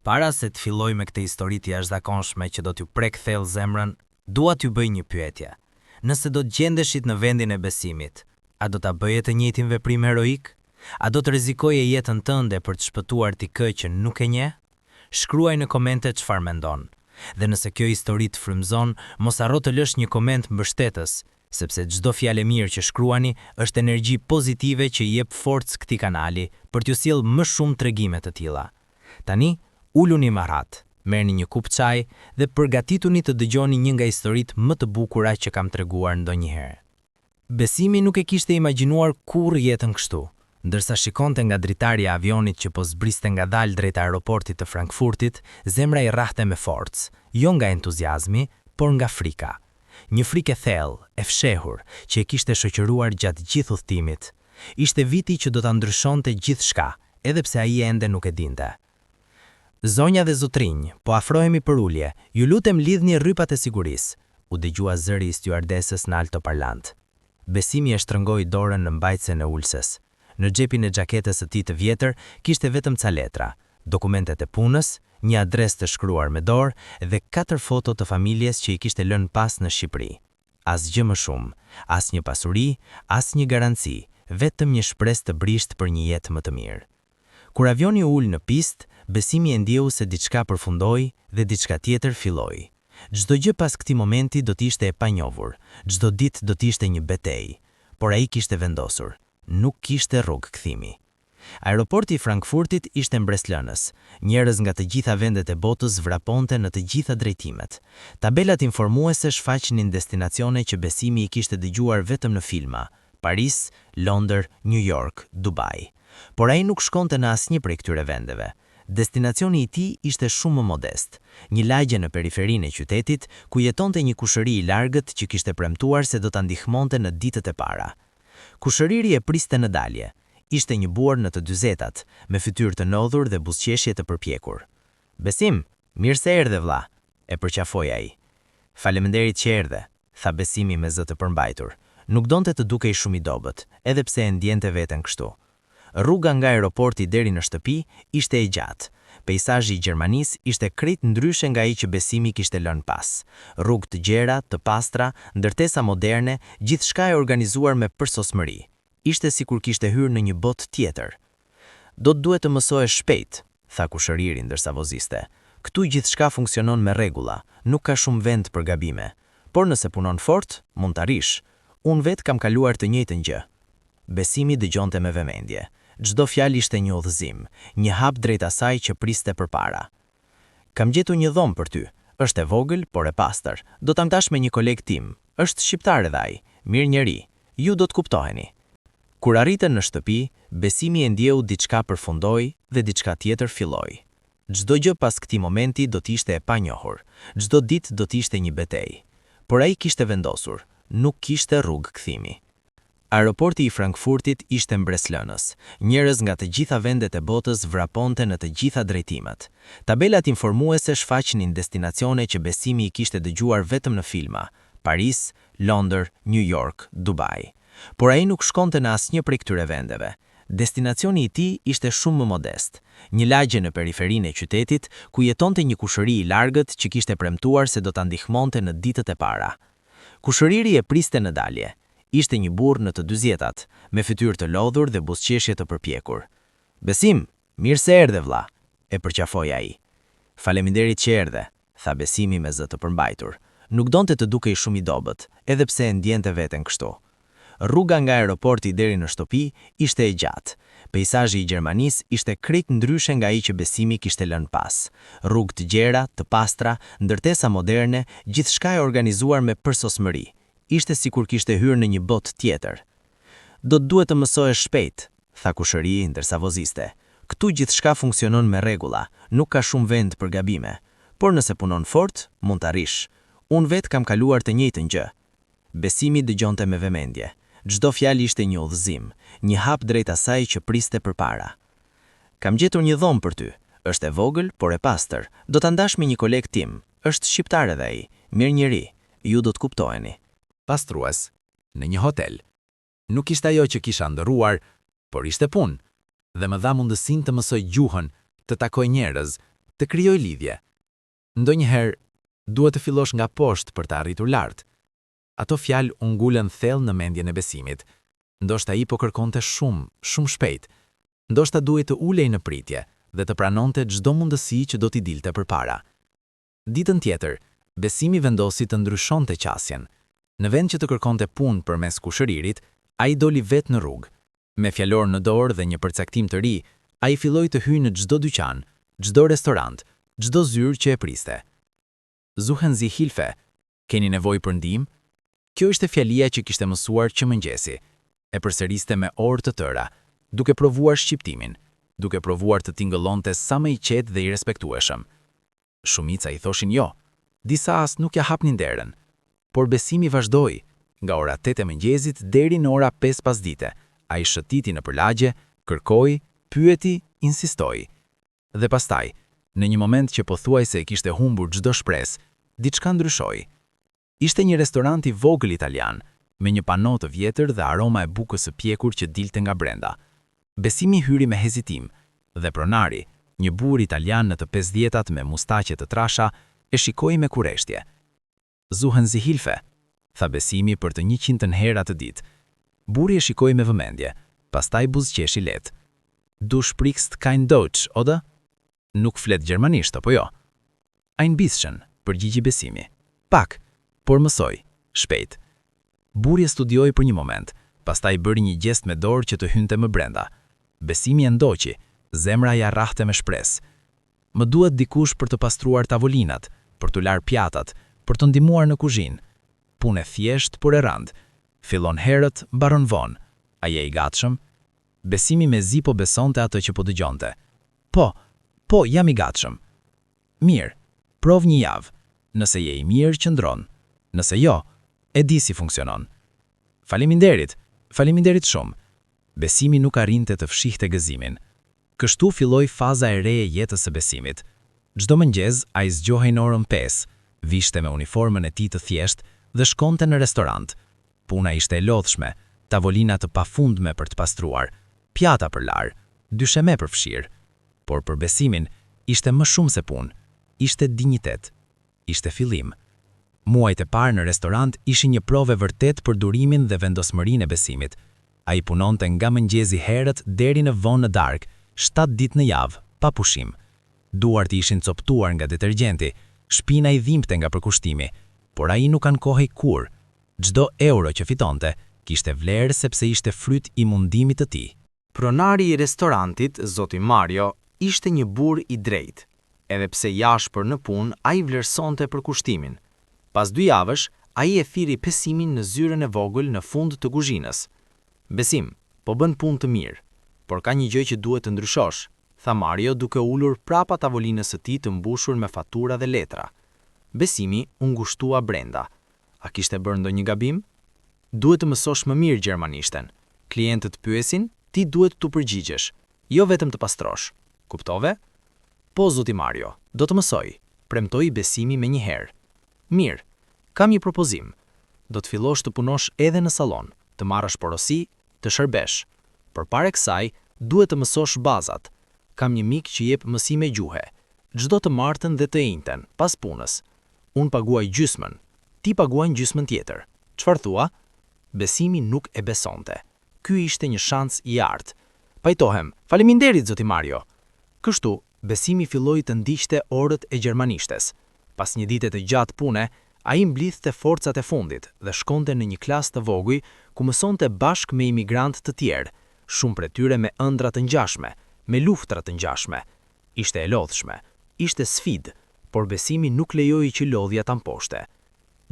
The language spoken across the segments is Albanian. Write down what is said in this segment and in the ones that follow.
Para se të filloj me këtë histori të jashtëzakonshme që do t'ju prek thellë zemrën, dua t'ju bëj një pyetje. Nëse do të gjendeshit në vendin e Besimit, a do ta bëje të njëjtin veprim heroik? A do të rrezikoje jetën tënde për të shpëtuar ti kë që nuk e njeh? Shkruaj në komente çfarë mendon. Dhe nëse kjo histori të frymëzon, mos harro të lësh një koment mbështetës, sepse çdo fjalë e mirë që shkruani është energji pozitive që i jep forcë këtij kanali për t'ju sjellë më shumë tregime të tilla. Tani, uluni me rahat, merrni një kup çaj dhe përgatituni të dëgjoni një nga historitë më të bukura që kam treguar ndonjëherë. Besimi nuk e kishte imagjinuar kurrë jetën kështu. Ndërsa shikonte nga dritarja e avionit që po zbriste ngadalë drejt aeroportit të Frankfurtit, zemra i rrahte me forcë, jo nga entuziazmi, por nga frika. Një frikë e thellë, e fshehur, që e kishte shoqëruar gjatë gjithë udhëtimit. Ishte viti që do ta ndryshonte gjithçka, edhe pse ai ende nuk e dinte. Zonja dhe zotrinj, po afrohemi për ulje, ju lutem lidhni rrypat e sigurisë, u dëgjua zëri i styardesës në altoparlant. Besimi e shtrëngoi dorën në mbajtsen e ulses. Në xhepin e xhaketës së tij të vjetër kishte vetëm ca letra, dokumentet e punës, një adresë të shkruar me dorë dhe 4 foto të familjes që i kishte lënë pas në Shqipëri. Asgjë më shumë, asnjë pasuri, asnjë garanci, vetëm një shpresë të brisht për një jetë më të mirë. Kur avioni ul në pistë, Besimi e ndjeu se diçka përfundoi dhe diçka tjetër filloi. Çdo gjë pas këtij momenti do të ishte e panjohur, çdo ditë do të ishte një betejë, por ai kishte vendosur, nuk kishte rrugë kthimi. Aeroporti i Frankfurtit ishte mbreslënës. Njerëz nga të gjitha vendet e botës vraponte në të gjitha drejtimet. Tabelat informuese shfaqnin destinacione që Besimi i kishte dëgjuar vetëm në filma: Paris, Londër, New York, Dubai. Por ai nuk shkonte në asnjë prej këtyre vendeve. Destinacioni i tij ishte shumë më modest, një lagje në periferinë e qytetit ku jetonte një kushëri i largët që kishte premtuar se do ta ndihmonte në ditët e para. Kushëriri e priste në dalje. Ishte një burr në të 40-tat, me fytyrë të ndodhur dhe buzëqeshje të përpjekur. "Besim, mirë se erdhe vlla", e përqafoi ai. "Faleminderit që erdhe", tha Besimi me zë të përmbajtur. Nuk donte të dukej shumë i dobët, edhe pse e ndjente veten kështu. Rruga nga aeroporti deri në shtëpi ishte e gjatë. Peizazhi i Gjermanisë ishte krejt ndryshe nga ai që Besimi kishte lënë pas. Rrugë të gjera, të pastra, ndërtesa moderne, gjithçka e organizuar me përsosmëri. Ishte sikur kishte hyrë në një botë tjetër. "Do të duhet të mësohesh shpejt", tha kushëriri ndërsa voziste. "Këtu gjithçka funksionon me rregulla, nuk ka shumë vend për gabime. Por nëse punon fort, mund ta rish. Unë vetë kam kaluar të njëjtën gjë." Besimi dëgjonte me vëmendje. Çdo fjalë ishte një udhëzim, një hap drejt asaj që priste përpara. "Kam gjetur një dhomë për ty. Është e vogël, por e pastër. Do ta ndash me një koleg tim. Është shqiptar edhe ai, mirë njeri. Ju do të kuptoheni." Kur arritën në shtëpi, Besimi e ndjeu diçka përfundoi dhe diçka tjetër filloi. Çdo gjë pas këtij momenti do të ishte e panjohur. Çdo ditë do të ishte një betejë. Por ai kishte vendosur, nuk kishte rrugë kthimi. Aeroporti i Frankfurtit ishte mbreslënës. Njerëz nga të gjitha vendet e botës vraponte në të gjitha drejtimet. Tabelat informuese shfaqnin destinacione që Besimi i kishte dëgjuar vetëm në filma: Paris, Londër, New York, Dubai. Por ai nuk shkonte në asnjë prej këtyre vendeve. Destinacioni i tij ishte shumë më modest. Një lagje në periferinë e qytetit ku jetonte një kushëri i largët që kishte premtuar se do ta ndihmonte në ditët e para. Kushëriri e priste në dalje. Ishte një burr në të 40-tat, me fytyrë të lodhur dhe buzëqeshje të përpjekur. "Besim, mirë se erdhe vlla", e përqafoi ai. "Faleminderit që erdhe", tha Besimi me zë të përmbajtur. Nuk donte të dukej shumë i dobët, edhe pse e ndjente veten kështu. Rruga nga aeroporti deri në shtëpi ishte e gjatë. Peizazhi i Gjermanisë ishte krejt ndryshe nga ai që Besimi kishte lënë pas. Rrugë të gjera, të pastra, ndërtesa moderne, gjithçka e organizuar me përsosmëri. Ishte sikur kishte hyrë në një botë tjetër. "Do të duhet të mësohesh shpejt", tha kushëri ndërsa voziste. "Këtu gjithçka funksionon me rregulla, nuk ka shumë vend për gabime. Por nëse punon fort, mund ta rish. Unë vetë kam kaluar të njëjtën gjë." Besimi dëgjonte me vëmendje. Çdo fjalë ishte një udhëzim, një hap drejt asaj që priste përpara. "Kam gjetur një dhomë për ty. Është e vogël, por e pastër. Do ta ndash me një koleg tim. Është shqiptar edhe ai, mirë njeri. Ju do të kuptoheni." Pastrues, në një hotel. Nuk ishte ajo që kisha ndërruar, por ishte punë, dhe më dha mundësinë të mësoj gjuhën, të takoj njerëz, të krijoj lidhje. Ndonjëherë, duhet të fillosh nga poshtë për të arritur lart. Ato fjalë u ngulën thellë në mendjen e Besimit. Ndoshta ai po kërkonte shumë shpejt. Ndoshta duhej të ulej në pritje dhe të pranonte çdo mundësi që do t'i dilte përpara. Ditën tjetër, Besimi vendosi të ndryshonte qasjen. Në vend që të kërkonte punë përmes kushëririt, ai doli vetë në rrugë. Me fjalor në dorë dhe një përcaktim të ri, ai filloi të hyjë në çdo dyqan, çdo restorant, çdo zyrë që e priste. Suchen Sie Hilfe? Keni nevojë për ndihmë? Kjo ishte fjalia që kishte mësuar që mëngjesi. E përsëriste me orë të tëra, duke provuar shqiptimin, duke provuar të tingëllonte sa më i qetë dhe i respektueshëm. Shumica i thoshin jo, disa as nuk ja hapnin derën. Por Besimi vazhdoi, nga ora 8 e mëngjesit deri në ora 5 pasdite. Ai shëtiti në përlagje, kërkoi, pyeti, insistoi. Dhe pastaj, në një moment që pothuajse e kishte humbur çdo shpresë, diçka ndryshoi. Ishte një restorant i vogël italian, me një pano të vjetër dhe aroma e bukës së pjekur që dilte nga brenda. Besimi hyri me hezitim, dhe pronari, një burr italian në të 50-tat me mustaqe të trasha, e shikoi me kurreshtje. Suchen Sie Hilfe? Tha Besimi për të 100 herë atë ditë. Burri e shikoi me vëmendje, pastaj buzëqeshi lehtë. Du sprichst kein Deutsch, oder? Nuk flet gjermanisht, apo jo? Ein bisschen, përgjigji Besimi. Pak, por mësoj, shpejt. Burri e studioi për një moment, pastaj bëri një gjest me dorë që të hynte më brenda. Besimi e ndoqi, zemra ja rrahte me shpresë. Më duhet dikush për të pastruar tavolinat, për të larë pjatat, për të ndihmuar në kuzhinë. Punë thjesht, por e rëndë. Fillon herët, mbaron vonë. A je i gatshëm? Besimi me zi po besonte atë që po dëgjonte. Po, jam i gatshëm. Mirë, prov një javë. Nëse je i mirë, qëndron. Nëse jo, e di si funksionon. Faleminderit shumë. Besimi nuk arrinte të fshihte gëzimin. Kështu filloi faza e re e jetës së Besimit. Çdo mëngjes ai zgjohej në orën 5, vishte me uniformën e tij të thjeshtë dhe shkonte në restorant. Puna ishte e lodhshme, tavolina të pafundme për të pastruar, pjata për lar, dysheme për fshir. Por për Besimin ishte më shumë se punë, ishte dinjitet, ishte fillim. Muajt e parë në restorant ishin një provë vërtet për durimin dhe vendosmërinë e Besimit. Ai punonte nga mëngjesi herët deri në vonë në darkë, 7 ditë në javë, pa pushim. Duart ishin coptuar nga detergjenti, shpina i dhimbte nga përkushtimi, por ai nuk ankohej kurrë. Çdo euro që fitonte kishte vlerë sepse ishte fryt i mundimit të tij. Pronari i restorantit, zoti Mario, ishte një burr i drejtë. Edhe pse jashpër në punë, ai vlerësonte përkushtimin. Pas 2 javësh, ai e thiri Besimin në zyrën e vogël në fund të kuzhinës. Besim, po bën punë të mirë, por ka një gjë që duhet të ndryshosh, tha Mario duke ulur prapa tavolinës së tij të mbushur me fatura dhe letra. Besimi u ngushtua brenda. A kishte bërë ndonjë gabim? Duhet të mësosh më mirë gjermanishten. Klientët pyesin, ti duhet të përgjigjesh, jo vetëm të pastrosh. Kuptove? Po, zoti Mario, do të mësoj, premtoi Besimi me një herë. Mirë, kam një propozim. Do të fillosh të punosh edhe në sallon, të marrësh porosi, të shërbesh. Përpara kësaj, duhet të mësosh bazat. Kam një mik që jep mësime gjuhe, çdo të martën dhe të njëjtën, pas punës. Unë paguaj gjysmën, ti paguajnë gjysmën tjetër. Çfarë thua? Besimi nuk e besonte. Ky ishte një shans i artë. Pajtohem, faleminderit zoti Mario. Kështu, Besimi filloi të ndiqte orët e gjermanishtes. Pas një dite të gjatë pune, ai mblidhte forcat e fundit dhe shkonte në një klasë të vogël ku mësonte bashkë me imigrantë të tjerë, shumë prej tyre me ëndra të ngjashme, me luftra të ngjashme. Ishte e lodhshme, ishte sfidë, por Besimi nuk lejoi që lodhja ta mposhte.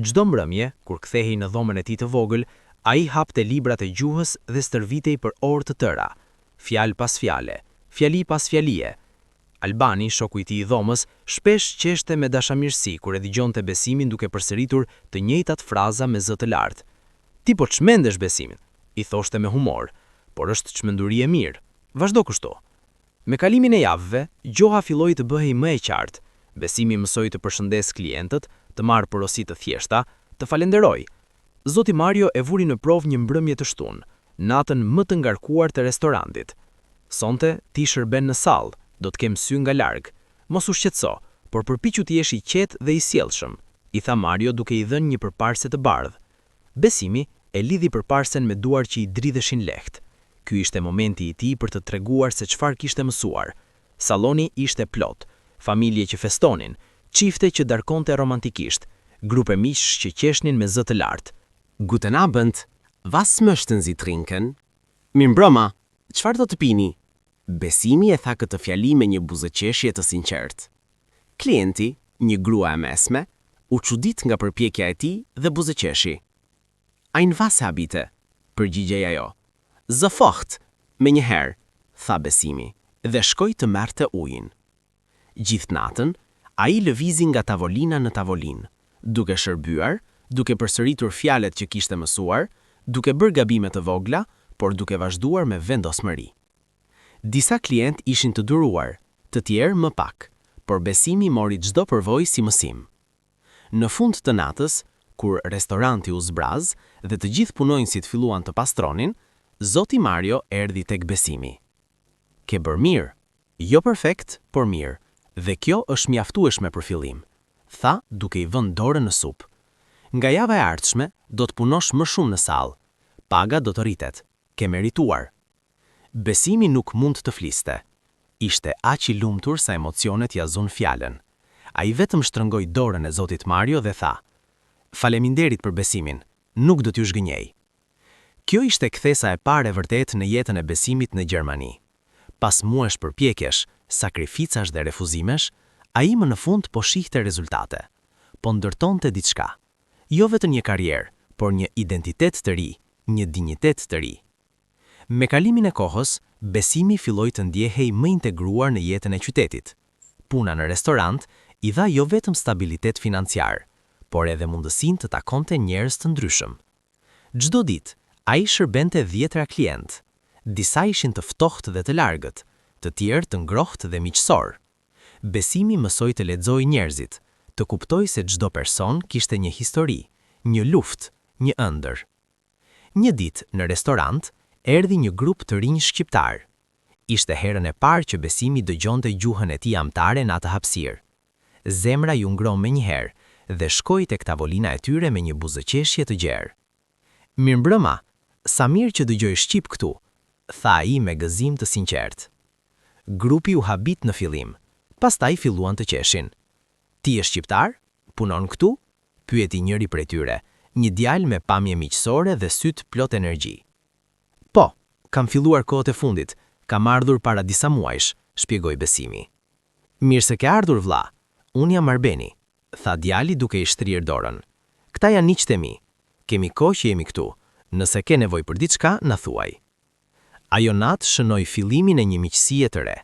Çdo mbrëmje, kur kthehej në dhomën e tij të vogël, ai hapte librat e gjuhës dhe stërvitej për orë të tëra, fjalë pas fjale, fjali pas fjalie. Albani, shoku i tij i dhomës, shpesh qeshte me dashamirësi kur e dëgjonte Besimin duke përsëritur të njëjtat fraza me zë të lartë. Ti po çmendesh Besimin, i thoshte me humor, por është çmenduri e mirë. Vazhdo kështu. Me kalimin e javëve, gjoha filloi të bëhej më e qartë. Besimi mësoi të përshëndes klientët, të marrë porosi të thjeshta, të falenderoj. Zoti Mario e vuri në provë një mbrëmje të shtunë, natën më të ngarkuar të restorantit. Sonte ti shërben në sallë, do të kem sy nga larg. Mos u shqetëso, por përpiqu të jesh i qetë dhe i sjellshëm, I tha Mario duke I dhënë një përparse të bardhë. Besimi e lidhi përparsen me duar që I dridheshin lehtë. Ky ishte momenti I tij për të treguar se çfarë kishte mësuar. Salloni ishte plot, familje që festonin, çifte që darkonte romantikisht, grupe miqsh që qeshnin me zë të lartë. Guten Abend, was möchten Sie trinken? Mirëmbrëma, çfarë do të pini? Besimi e tha këtë fjali me një buzëqeshje të sinqertë. Klienti, një grua e mesme, u çudit nga përpjekja e tij dhe buzëqeshi. Ein was habite? Përgjigjej ajo. Sofort, menjëherë, tha Besimi, dhe shkoi të merrte ujin. Gjithë natën, ai lëvizi nga tavolina në tavolinë, duke shërbyer, duke përsëritur fjalët që kishte mësuar, duke bërë gabime të vogla, por duke vazhduar me vendosmëri. Disa klient ishin të duruar, të tjerë më pak, por Besimi mori çdo përvojë si mësim. Në fund të natës, kur restoranti u zbraz dhe të gjithë punonjësit filluan të pastronin, Zoti Mario erdhi tek Besimi. Ke bërë mirë, jo perfekt, por mirë, dhe kjo është mjaftueshme për fillim, tha duke I vënë dorën në supë. Nga java e ardhshme, do të punosh më shumë në sallë. Paga do të rritet. Ke merituar. Besimi nuk mund të fliste. Ishte aq I lumtur sa emocionet ja zun fjalën. Ai vetëm shtrëngoi dorën e Zotit Mario dhe tha: "Faleminderit për besimin, nuk do t'ju zhgënjej." Kjo ishte kthesa e parë e vërtetë në jetën e Besimit në Gjermani. Pas muesh përpjekjesh, sakrificash dhe refuzimesh, ai më në fund po shihte rezultate. Po ndërtonte diçka. Jo vetëm një karrierë, por një identitet të ri, një dinjitet të ri. Me kalimin e kohës, Besimi filloi të ndjehej më integruar në jetën e qytetit. Puna në restorant I dha jo vetëm stabilitet financiar, por edhe mundësinë të takonte njerëz të ndryshëm. Çdo ditë, ai shërbente 10 klient. Disa ishin të ftohtë dhe të largët, të tjerë të ngrohtë dhe miqësor. Besimi mësoi të lexojë njerëzit, të kuptoj se çdo person kishte një histori, një luftë, një ëndër. Një ditë në restorant, erdhi një grup të rinj shqiptar. Ishte herën e parë që Besimi dëgjonte gjuhën e tij amtare në atë hapësirë. Zemra ju ngroh menjëherë dhe shkoi tek tavolina e tyre me një buzëqeshje të gjerë. Mirëmbrëma, sa mirë që dëgjoj shqip këtu, tha ai me gëzim të sinqertë. Grupi u habit në fillim, pastaj filluan të qeshin. Ti je shqiptar? Punon këtu? Pyeti njëri prej tyre, një djalë me pamje miqësore dhe syt plot energji. Po, kam filluar kohët e fundit, kam ardhur para disa muajsh, shpjegoi Besimi. Mirë se ke ardhur vlla, unë jam Arbeni, tha djali duke I shtrirë dorën. Këta janë miqtë e mi, kemi kohë që jemi këtu, nëse ke nevojë për diçka, na thuaj. Ajo natë shënoi fillimin e një miqësie të re.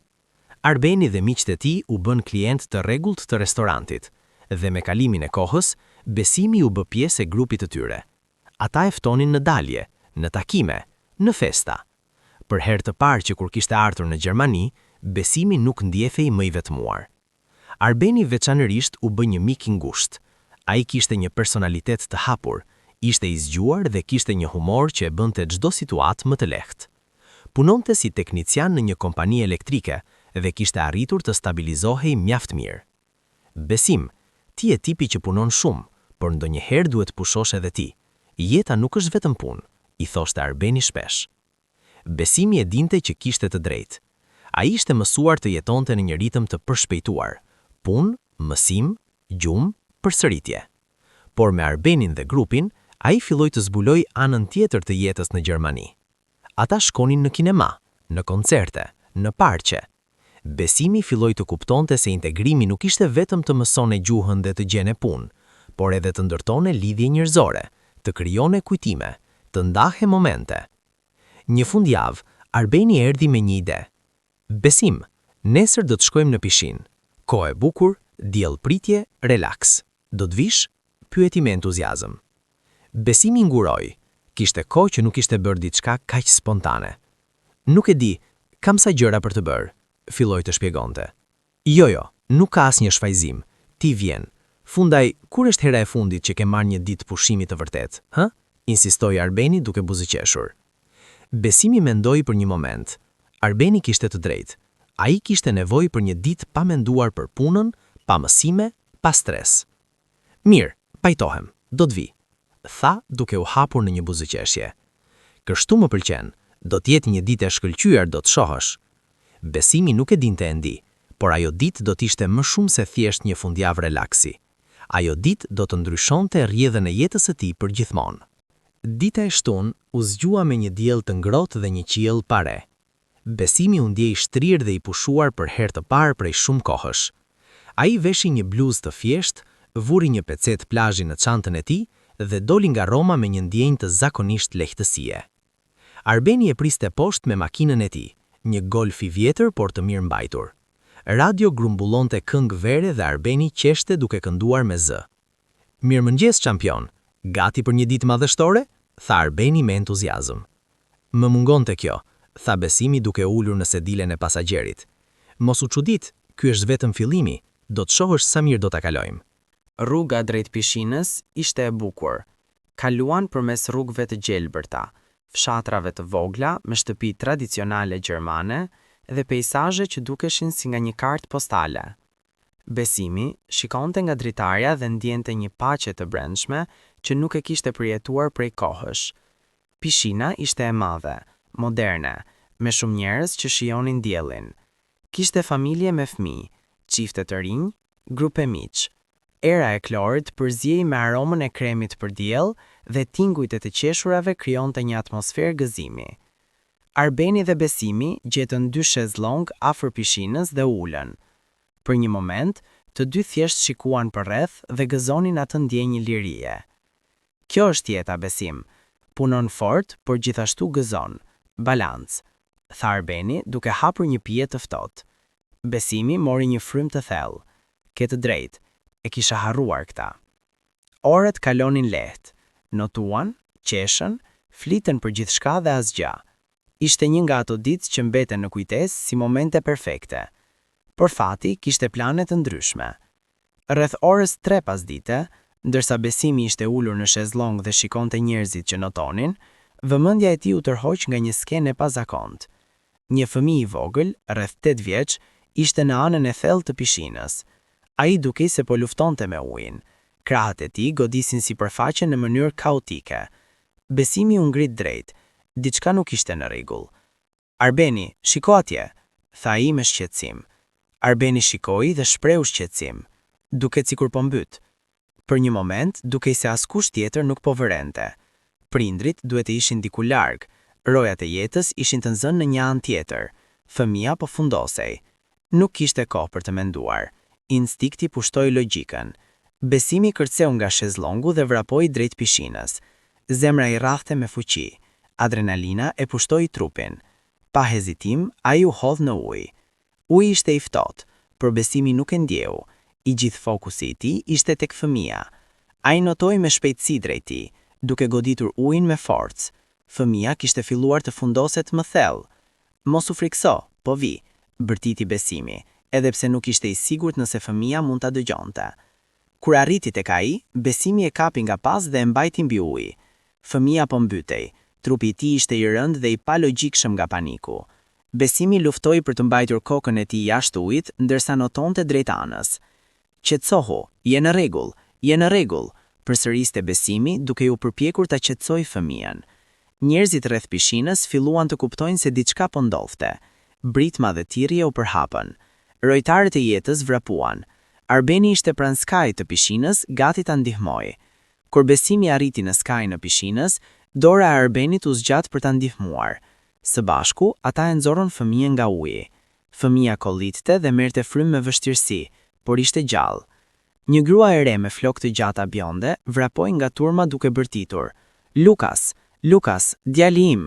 Arbeni dhe miqtë e tij u bën klient të rregullt të restorantit, dhe me kalimin e kohës, Besimi u bë pjesë e grupit të tyre. Ata e ftonin në dalje, në takime, në festa. Për herë të parë që kur kishte ardhur në Gjermani, Besimi nuk ndjehej më I vetmuar. Arbeni veçanërisht u bë një mik I ngushtë. Ai kishte një personalitet të hapur, ishte I zgjuar dhe kishte një humor që e bënte çdo situatë më të lehtë. Punonte si teknician në një kompani elektrike dhe kishte arritur të stabilizohej mjaft mirë. Besim, ti je tipi që punon shumë, por ndonjëherë duhet pushosh edhe ti. Jeta nuk është vetëm punë, I thoshte Arbeni shpesh. Besimi e dinte që kishte të drejtë. Ai ishte mësuar të jetonte në një ritëm të përshpejtuar, punë, mësim, gjumë, përsëritje. Por me Arbenin dhe grupin, ai filloi të zbuloj anën tjetër të jetës në Gjermani. Ata shkonin në kinema, në koncerte, në parqe. Besimi filloi të kuptonte se integrimi nuk ishte vetëm të mësone gjuhën dhe të gjene punë, por edhe të ndërtone lidhje njerëzore, të krijone kujtime, të ndahe momente. Një fundjavë, Arbeni erdhi me një ide. Besim, nesër do të shkojmë në pishinë. Kohë e bukur, diell pritje, relaks. Do të vish? Pyeti me entuziazëm. Besimi nguroi. Kishte kohë që nuk ishte bërë diçka kaq spontane. Nuk e di, kam sa gjëra për të bërë, filloi të shpjegonte. Jo, nuk ka asnjë shfaqzim. Ti vjen. Fundaj, kur është hera e fundit që ke marrë një ditë pushimi të vërtet, hë? Insistoi Arbeni duke buzëqeshur. Besimi mendoi për një moment. Arbeni kishte të drejtë. Ai kishte nevojë për një ditë pa menduar për punën, pa mësime, pa stres. Mirë, pajtohem, do të vi, tha duke u hapur në një buzëqeshje. Kështu më pëlqen, do t'jetë një ditë e shkëlqyer, do të shohësh. Besimi nuk e dinte e ndi, por ajo ditë do t'ishte më shumë se thjesht një fundjavë relaksi. Ajo ditë do të ndryshonte rrjedhën e jetës së tij për gjithmonë. Dita e shtunë u zgjua me një diell të ngrohtë dhe një qiell pa re. Besimi u ndjej shtrirë dhe i pushuar për herë të parë prej shumë kohësh. Ai veshi një bluzë të thjeshtë, vuri një pecet plazhi në çantën e tij dhe doli nga Roma me një ndjenjë të zakonisht lehtësie. Arbeni e priste poshtë me makinën e tij, një Golf i vjetër por të mirë mbajtur. Radio grumbullonte këngë vere dhe Arbeni qeshte duke kënduar me zë. Mirëmëngjes kampion, gati për një ditë madhështore? Tha Arbeni me entuziazëm. Më mungonte kjo, tha Besimi duke ulur në sedilen e pasagjerit. Mos u çudit, ky është vetëm fillimi, do të shohësh sa mirë do ta kalojmë. Rruga drejt pishinës ishte e bukur. Kaluan përmes rrugëve të gjelbërta, fshatrave të vogla me shtëpi tradicionale gjermane dhe peizazhe që dukeshin si nga një kartë postale. Besimi shikonte nga dritarja dhe ndjente një paqe të brendshme që nuk e kishte përjetuar prej kohësh. Pishina ishte e madhe, moderne, me shumë njerëz që shijonin diellin. Kishte familje me fëmijë, çifte të rinj, grupe miq. Era e klorit përziej me aromën e kremit për diell dhe tingujt e të qeshurave krijonte një atmosferë gëzimi. Arbeni dhe Besimi gjetën 2 shezlong afër pishinës dhe ulën. Për një moment, të dy thjesht shikuan përreth dhe gëzonin atë ndjenjë lirie. Kjo është jeta, Besim. Punon fort, por gjithashtu gëzon. Balancë, tha Arbeni duke hapur një pije të ftohtë. Besimi mori një frymë të thellë. Ke të drejtë. E kisha harruar këta. Orët kalonin lehtë, notuan, qeshën, flitën për gjithçka dhe asgjë. Ishte një nga ato ditë që mbeten në kujtesë si momente perfekte. Por fati kishte plane të ndryshme. Rreth orës 3 pasdite, ndërsa Besimi ishte ulur në shezlong dhe shikonte njerëzit që notonin, vëmendja e tij u tërhoq nga një skenë e pazakontë. Një fëmijë i vogël, rreth 8 vjeç, ishte në anën e thellë të pishinës. Ai dukej se po luftonte me ujin. Krahët e tij godisin sipërfaqen në mënyrë kaotike. Besimi u ngrit drejt. Diçka nuk ishte në rregull. Arbeni, shiko atje, tha ai me shqetësim. Arbeni shikoi dhe shprehu shqetësim. Duket sikur po mbyt. Për një moment, dukej se askush tjetër nuk po vërente. Prindrit duhet të ishin diku larg. Rojat e jetës ishin të nxënë në një anë tjetër. Fëmia po fundosej. Nuk kishte kohë për të menduar. Instikti pushtoi logjikën. Besimi kërceu nga shezlongu dhe vrapoi drejt pishinës. Zemra i rrahte me fuqi. Adrenalina e pushtoi trupin. Pa hezitim, ai u hodh në ujë. Uji ishte i ftohtë, por Besimi nuk e ndjeu. I gjithë fokusi i tij ishte tek fëmia. Ai notoi me shpejtësi drejt tij, duke goditur ujin me forcë. Fëmia kishte filluar të fundoset më thellë. Mos u frikso, po vi, bërtiti Besimi, edhe pse nuk ishte i sigurt nëse fëmia mund ta dëgjonte. Kur arriti tek ai, Besimi e kapi nga pas dhe e mbajti mbi ujë. Fëmia po mbytej, trupi i tij ishte i rëndë dhe i palogjikshëm nga paniku. Besimi luftoi për të mbajtur kokën e tij jashtë ujit, ndërsa notonte drejt anës. Qetësohu, je në rregull, je në rregull, përsëriste Besimi duke u përpjekur ta qetësojë fëmijën. Njerëzit rreth pishinës filluan të kuptojnë se diçka po ndodhte. Britma dhe thirrje u përhapën. Rojtarët e jetës vrapuan. Arbeni ishte pranë skajit të pishinës, gati ta ndihmojë. Kur Besimi arriti në skajin e pishinës, dora e Arbenit u zgjat për ta ndihmuar. Së bashku, ata e nxorën fëmijën nga uji. Fëmia kollitte dhe merrte frymë me vështirësi, por ishte gjallë. Një grua e re me flokë të gjata bjonde vrapoi nga turma duke bërtitur. Lukas, Lukas, djali im.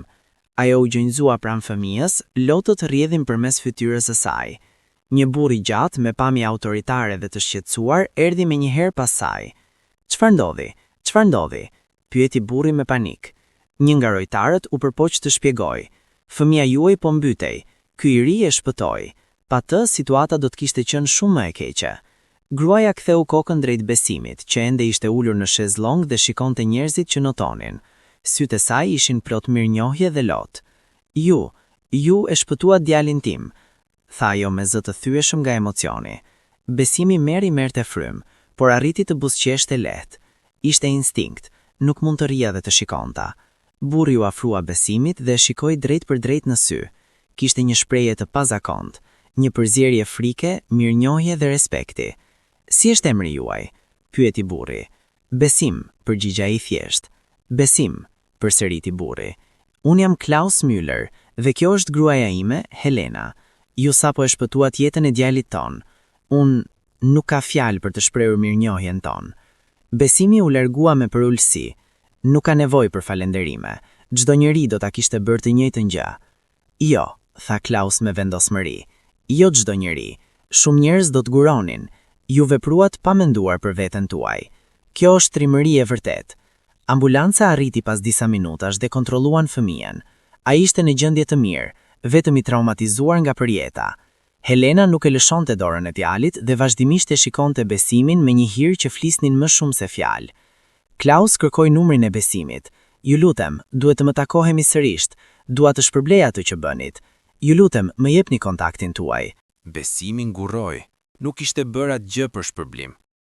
Ajo u gjunjëzua pranë fëmijës, lotët rrjedhin përmes fytyrës së saj. Një burr i gjatë me pamje autoritare dhe të shqetësuar erdhi menjëherë pas saj. Çfarë ndodhi? Çfarë ndodhi? Pyeti burri me panik. Një nga rojtarët u përpoq të shpjegojë. Fëmia juaj po mbytej. Ky i ri e shpëtoi. Pa të, situata do të kishte qenë shumë më e keqe. Gruaja ktheu kokën drejt Besimit, që ende ishte ulur në shezlong dhe shikonte njerëzit që notonin. Sytë e saj ishin plot mirënjohje dhe lot. Ju e shpëtuat djalin tim. tha ajo me zë të thyeshëm nga emocioni. Besimi merrte frym, por arriti të buzëqeshte lehtë. Ishte instinkt, nuk mund të rria dhe të shikonta. Burri u afrua Besimit dhe shikoi drejt për drejt në sy. Kishte një shprehje të pazakont, një përzierje frike, mirënjohje dhe respekti. Si është emri juaj? Pyeti burri. Besim, përgjigja ai thjesht. Besim, përsëriti burri. Unë jam Klaus Müller dhe kjo është gruaja ime, Helena. Ju sapo e shpëtuat jetën e djalit ton. Unë nuk ka fjalë për të shprehur mirënjohjen ton. Besimi u largua me përulësi. Nuk ka nevojë për falenderime. Çdo njeri do ta kishte bërë të njëjtën gjë. Jo, tha Klaus me vendosmëri. Jo çdo njeri. Shumë njerëz do të guronin. Ju vepruat pa menduar për veten tuaj. Kjo është trimëri e vërtet. Ambulanca arriti pas disa minutash dhe kontrolluan fëmijën. Ai ishte në gjendje të mirë, vetëm i traumatizuar nga përjeta. Helena nuk e lëshonte dorën e djalit dhe vazhdimisht e shikonte Besimin me një hir që flisnin më shumë se fjalë. Klaus kërkoi numrin e Besimit. Ju lutem, duhet të më takohemi sërish. Dua të shpërblej atë që bënit. Ju lutem, më jepni kontaktin tuaj. Besimi ngurroi. Nuk ishte bërë atë gjë për shpërblim,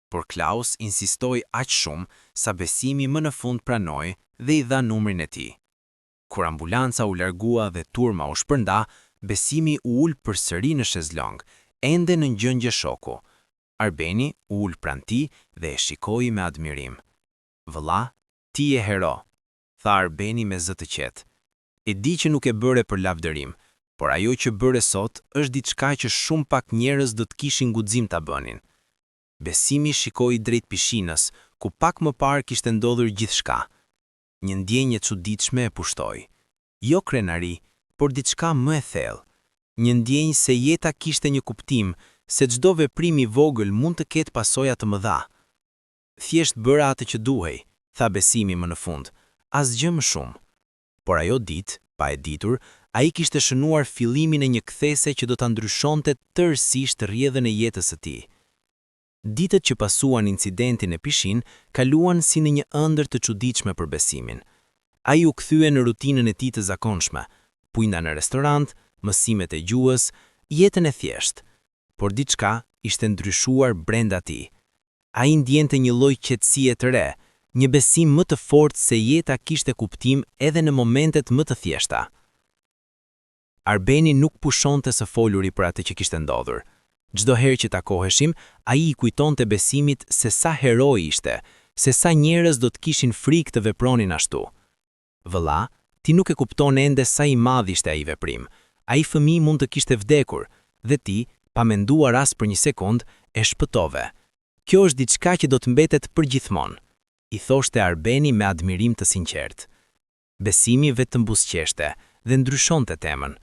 por Klaus insistoi aq shumë sa Besimi më në fund pranoi dhe i dha numrin e tij. Kur ambulanca u largua dhe turma u shpërnda, Besimi u ul përsëri në shezlong, ende në gjendje shoku. Arbeni u ul pranë tij dhe e shikoi me admirim. Vëlla, ti je hero, tha Arbeni me zë të qetë. E di që nuk e bëre për lavdërim, por ajo që bëre sot është diçka që shumë pak njerëz do të kishin guxim ta bënin. Besimi shikoi drejt pishinës, ku pak më parë kishte ndodhur gjithçka. Një ndjenjë e çuditshme e pushtoi. Jo krenari, por diçka më e thellë. Një ndjenjë se jeta kishte një kuptim, se çdo veprim i vogël mund të ketë pasoja të mëdha. Thjesht bëra atë që duhej, tha Besimi më në fund, asgjë më shumë. Por ajo ditë, pa e ditur, ai kishte shënuar fillimin e një kthese që do ta ndryshonte tërësisht rrjedhën e jetës së tij. Ditët që pasuan incidentin e pishin kaluan si në një ëndër të çuditshme për Besimin. Ai u kthye në rutinën e tij të zakonshme, pujna në restorant, mësimet e gjuhës, jetën e thjeshtë. Por diçka ishte ndryshuar brenda tij. Ai ndjente një lloj qetësie të re, një besim më të fortë se jeta kishte kuptim edhe në momentet më të thjeshta. Arbeni nuk pushonte së foluri për atë që kishte ndodhur. Çdo herë që takoheshim, ai i kujtonte Besimit se sa hero ishte, se sa njerëz do të kishin frikë të vepronin ashtu. Vëlla, ti nuk e kupton ende sa i madh ishte ai veprim. Ai fëmijë mund të kishte vdekur, dhe ti, pa menduar as për një sekond, e shpëtove. Kjo është diçka që do të mbetet përgjithmonë, i thoshte Arbeni me admirim të sinqert. Besimi vetëm buzëqeshte dhe ndryshonte temën.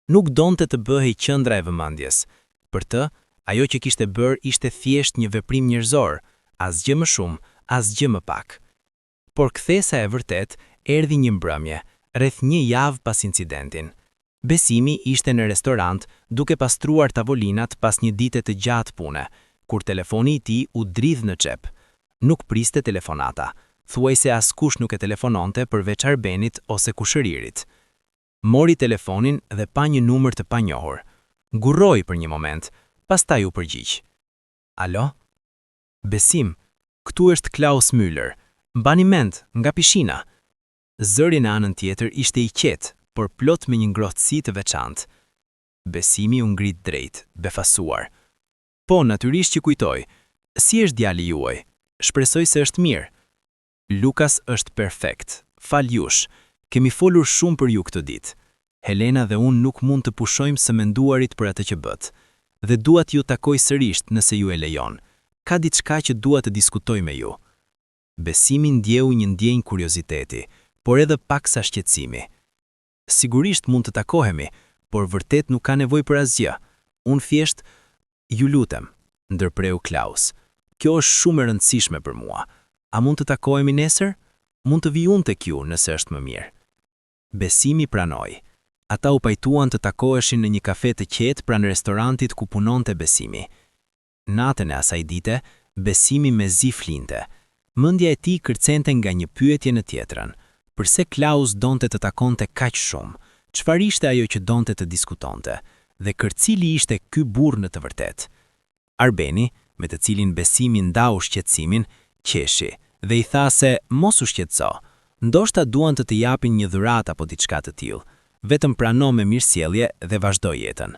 Nuk donte të bëhej qendra e vëmendjes. Për të, ajo që kishte bërë ishte thjesht një veprim njerëzor, asgjë më shumë, asgjë më pak. Por kthesa e vërtet erdhi një mbrëmje, rreth një javë pas incidentin. Besimi ishte në restorant duke pastruar tavolinat pas një dite të gjatë pune, kur telefoni i tij u dridh në xhep. Nuk priste telefonata, thuajse askush nuk e telefononte përveç Arbenit ose kushëririt. Mori telefonin dhe pa një numër të panjohur. Ngurroi për një moment, pastaj u përgjigj. Alo? Besim, këtu është Klaus Müller. Mbani mend, nga pishina. Zëri në anën tjetër ishte i qetë, por plot me një ngrohtësi të veçantë. Besimi u ngrit drejt, befasuar. Po, natyrisht që kujtoj. Si është djali juaj? Shpresoj se është mirë. Lukas është perfekt. Fal jush. Kemi folur shumë për ju këtë ditë. Helena dhe unë nuk mund të pushojmë së menduarit për atë që bët. Dhe dua t'ju takoj sërisht nëse ju e lejon. Ka diçka që dua të diskutoj me ju. Besimi ndjeu një ndjenjë kurioziteti, por edhe paksa shqetësimi. Sigurisht mund të takohemi, por vërtet nuk ka nevojë për asgjë. Unë thjesht, ju lutem, ndërpreu Klaus. Kjo është shumë e rëndësishme për mua. A mund të takohemi nesër? Mund të vi unë tek ju nëse është më mirë. Besimi pranoi. Ata u pajtuan të takoheshin në një kafe të qetë pranë restorantit ku punonte Besimi. Natën e asaj dite, Besimi mezi flinte. Mendja e tij kërcente nga një pyetje në tjetrën. Përse Klaus donte të takonte kaq shumë? Çfarë ishte ajo që donte të diskutonte? dhe kërcili ishte ky burr në të vërtet. Arbeni, me të cilin Besimi ndau shqetësimin, qeshi dhe i tha se mos u shqetëso, ndoshta duan të japin një dhuratë apo diçka të tillë, vetëm prano me mirësjellje dhe vazhdo jetën.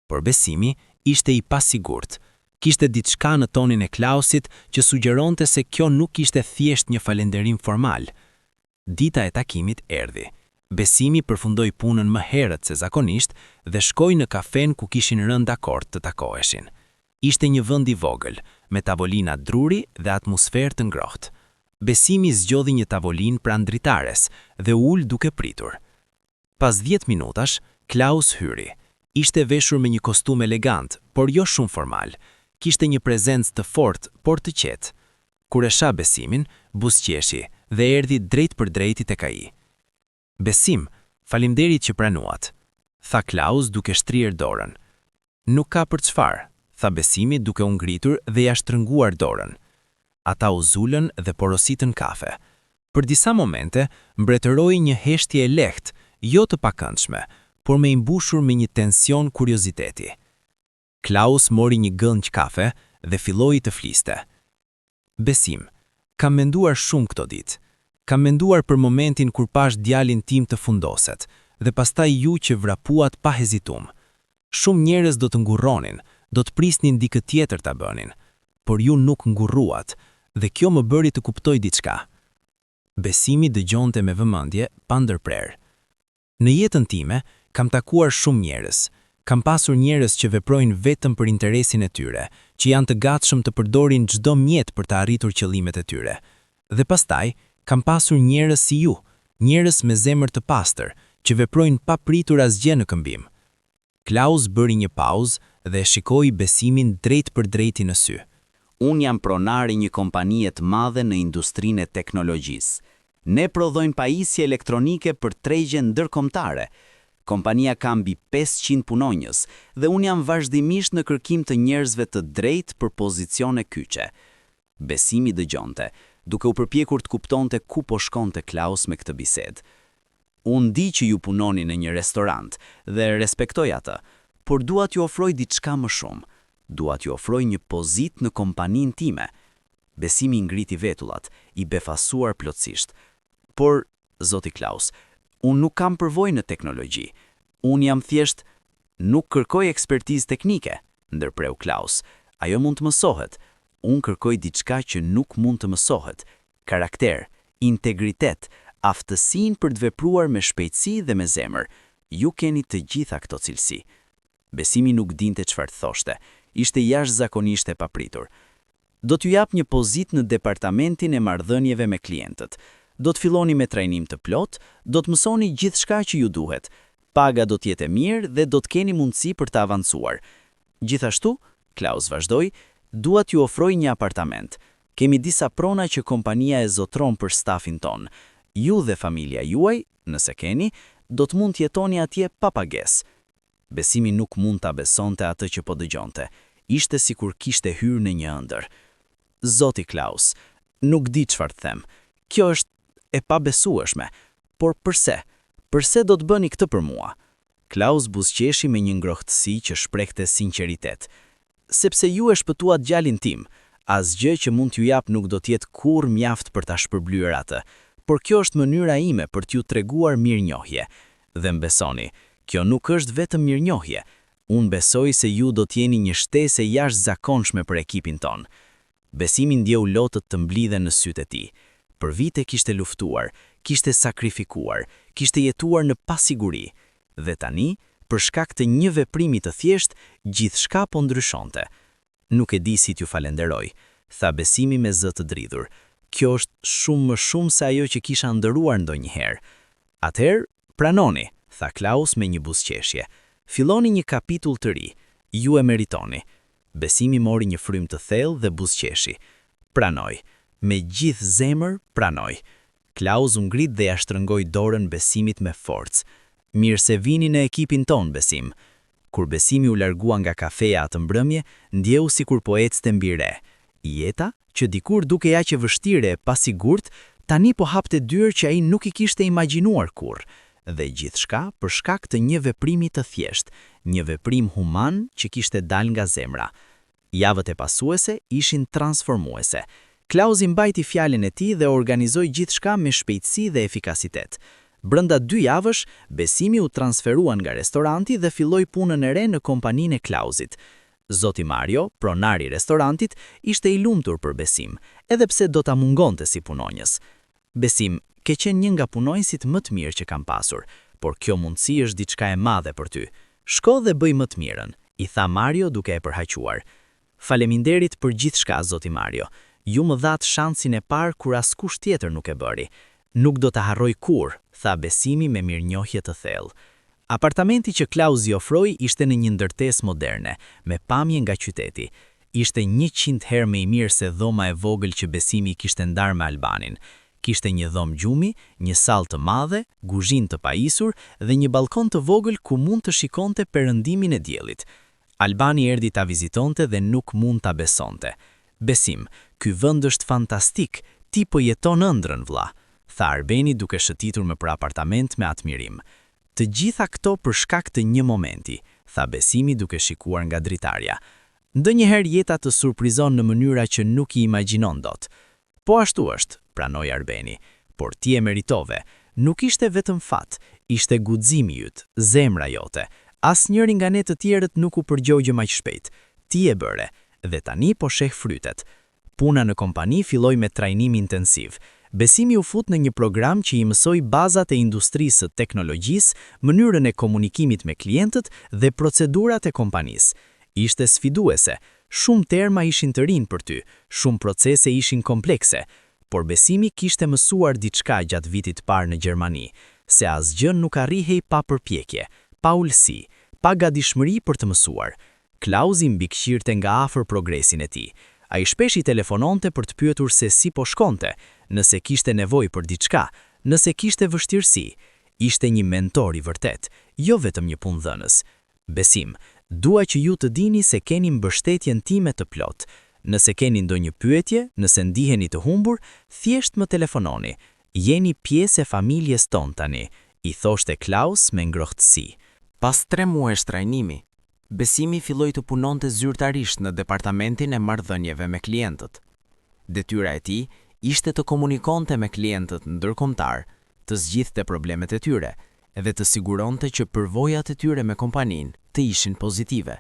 Por Besimi ishte i pasigurt. Kishte diçka në tonin e Klausit që sugjeronte se kjo nuk ishte thjesht një falënderim formal. Dita e takimit erdhi. Besimi përfundoi punën më herët se zakonisht dhe shkoi në kafen ku kishin rënë dakord të takoheshin. Ishte një vend i vogël, me tavolina druri dhe atmosferë të ngrohtë. Besimi zgjodhi një tavolinë pranë dritares dhe u ul duke pritur. Pas 10 minutash, Klaus hyri. Ishte veshur me një kostum elegant, por jo shumë formal. Kishte një prezencë të fortë, por të qetë. Kur e sha Besimin, buzëqeshi dhe erdhi drejt për drejti tek ai. Besim, faleminderit që pranuat, tha Klaus duke shtrirë dorën. Nuk ka për çfarë, tha Besimi duke u ngritur dhe ja shtrënguar dorën. Ata u zulën dhe porositën kafe. Për disa momente, mbretëroi një heshtje e lehtë, jo të pakëndshme, por me imbushur me një tension kurioziteti. Klaus mori një gënjë kafe dhe filloi të fliste. Besim, kam menduar shumë këto ditë. Kam menduar për momentin kur pash djalin tim të fundoset, dhe pastaj ju që vrapuat pa hezitum. Shumë njerëz do të ngurronin, do të prisnin dikë tjetër ta bënin, por ju nuk ngurruat, dhe kjo më bëri të kuptoj diçka. Besimi dëgjonte me vëmendje, pa ndërprerë. Në jetën time, kam takuar shumë njerëz. Kam pasur njerëz që veprojnë vetëm për interesin e tyre, që janë të gatshëm të përdorin çdo mjet për të arritur qëllimet e tyre. Dhe pastaj, kam pasur njerëz si ju, njerëz me zemër të pastër, që veprojnë pa pritur asgjë në këmbim. Klaus bëri një pauzë dhe shikoi Besimin drejt për drejti në sy. Unë jam pronar i një kompanie të madhe në industrinë e teknologjisë. Ne prodhojmë pajisje elektronike për tregje ndërkombëtare. Kompania ka mbi 500 punonjës dhe unë jam vazhdimisht në kërkim të njerëzve të drejtë për pozicione kyçe. Besimi dëgjonte, duke u përpjekur të kuptonte ku po shkonte Klaus me këtë bisedë. Unë di që ju punoni në një restorant dhe respektoj atë, por dua t'ju ofroj diçka më shumë. Dua t'ju ofroj një pozitë në kompaninë time. Besimi ngriti vetullat, i befasuar plotësisht. Por, zoti Klaus, unë nuk kam përvojë në teknologji. Unë jam thjesht, nuk kërkoj ekspertizë teknike, ndërpreu Klaus. Ajo mund të mësohet. Unë kërkoj diçka që nuk mund të mësohet. Karakter, integritet, aftësinë për të vepruar me shpejtësi dhe me zemër. Ju keni të gjitha këto cilësi. Besimi nuk dinte çfarë thoshte. Ishte jashtëzakonisht e papritur. Do t'ju jap një pozitë në departamentin e marrëdhënieve me klientët. Do të filloni me trajnim të plot, do të mësoni gjithçka që ju duhet. Paga do të jetë e mirë dhe do të keni mundësi për të avancuar. Gjithashtu, Klaus vazhdoi, dua t'ju ofroj një apartament. Kemi disa prona që kompania e zotron për stafin ton. Ju dhe familja juaj, nëse keni, do të mund të jetoni atje pa pagesë. Besimi nuk mund ta besonte atë që po dëgjonte. Ishte sikur kishte hyrë në një ëndër. Zoti Klaus, nuk di çfarë të them. Kjo është e pabesueshme, por përse? Përse do të bëni këtë për mua? Klaus buzëqeshi me një ngrohtësi që shprehte sinqeritet. Sepse ju e shpëtuat djalin tim, asgjë që mund t'ju jap nuk do të jetë kurrë mjaft për ta shpërblyer atë, por kjo është mënyra ime për t'ju treguar mirënjohje. Dhe mbesoni, kjo nuk është vetëm mirënjohje. Unë besoj se ju do t'jeni një shtesë e jashtëzakonshme për ekipin ton. Besimi ndjeu lotët të mblidhen në sytë e tij. Për vite kishte luftuar, kishte sakrifikuar, kishte jetuar në pasiguri. Dhe tani, për shkak të një veprimi të thjesht, gjithçka po ndryshonte. Nuk e di si t'ju falenderoj, tha Besimi me zë të dridhur. Kjo është shumë më shumë se ajo që kisha ndëruar ndonjëherë. Atëherë, pranoni, tha Klaus me një buzëqeshje. Filloni një kapitull të ri. Ju e meritoni. Besimi mori një frym të thellë dhe buzëqeshi. Pranoj. Me gjithë zemër, pranoj. Klaus u ngrit dhe ja shtrëngoi dorën Besimit me forcë. Mirë se vini në ekipin ton, Besim. Kur Besimi u largua nga kafeja atë mbrëmje, ndjeu sikur po ecte mbi re. Jeta, që dikur duke aq e vështirë e pasigurt, tani po hapte dyrë që ai nuk i kishte imagjinuar kurrë. dhe gjithçka për shkak të një veprimi të thjesht, një veprim human që kishte dal nga zemra. Javët e pasuese ishin transformuese. Klausi mbajti fjalën e tij dhe organizoi gjithçka me shpejtësi dhe efikasitet. Brenda 2 javësh, Besimi u transferua nga restoranti dhe filloi punën e re në kompaninë e Klausit. Zoti Mario, pronari i restorantit, ishte i lumtur për Besim, edhe pse do ta mungonte si punonjës. Besim, ke qenë një nga punonjësit më të mirë që kam pasur, por kjo mundësi është diçka e madhe për ty. Shko dhe bëj më të mirën, i tha Mario duke e përhaqur. Faleminderit për gjithçka, zoti Mario. Ju më dhat shansin e parë kur askush tjetër nuk e bëri. Nuk do ta harroj kur, tha Besimi me mirënjohje të thellë. Apartamenti që Klausi ofroi ishte në një ndërtesë moderne, me pamje nga qyteti. Ishte 100 herë më i mirë se dhoma e vogël që Besimi kishte ndarë me Albanin. Kishte një dhomë gjumi, një sallë të madhe, kuzhinë të pajisur dhe një balkon të vogël ku mund të shikonte perëndimin e diellit. Albani erdhi ta vizitonte dhe nuk mund ta besonte. Besim, ky vend është fantastik, ti po jeton ëndrrën vlla, tha Arbeni duke shëtitur me për apartament me admirim. Të gjitha këto për shkak të një momenti, tha Besimi duke shikuar nga dritarja. Ndonjëherë jeta të surprizon në mënyra që nuk i imagjinon dot. Po ashtu është, pranoi Arbeni, por ti e meritove. Nuk ishte vetëm fat, ishte guximi yt, zemra jote. Asnjëri nga ne të tjerët nuk u përgjogjë më shpejt. Ti e bëre, dhe tani po sheh frytet. Puna në kompani filloi me trajnim intensiv. Besimi u fut në një program që i mësoi bazat e industrisë së teknologjisë, mënyrën e komunikimit me klientët dhe procedurat e kompanisë. Ishte sfiduese, shumë terma ishin të rinj për ty, shumë procese ishin komplekse, por Besimi kishte mësuar diçka gjatë vitit parë në Gjermani, se asgjë nuk arrihej pa përpjekje, pa ulësi, pa gatishmëri për të mësuar. Klausi mbikëqirte nga afër progresin e tij. Ai shpesh i telefononte për të pyetur se si po shkonte, nëse kishte nevojë për diçka, nëse kishte vështirësi. Ishte një mentor i vërtet, jo vetëm një punëdhënës. Besim, dua që ju të dini se keni mbështetjen time të plot. Nëse keni ndonjë pyetje, nëse ndiheni të humbur, thjesht më telefononi. Jeni pjesë e familjes tonë tani, i thoshte Klaus me ngrohtësi. Pas 3 muajsh trajnimi, Besimi filloi të punonte zyrtarisht në departamentin e marrëdhënieve me klientët. Detyra e tij ishte të komunikonte me klientët ndërkombëtar, të zgjidhte problemet e tyre dhe të siguronte që përvojat e tyre me kompaninë të ishin pozitive.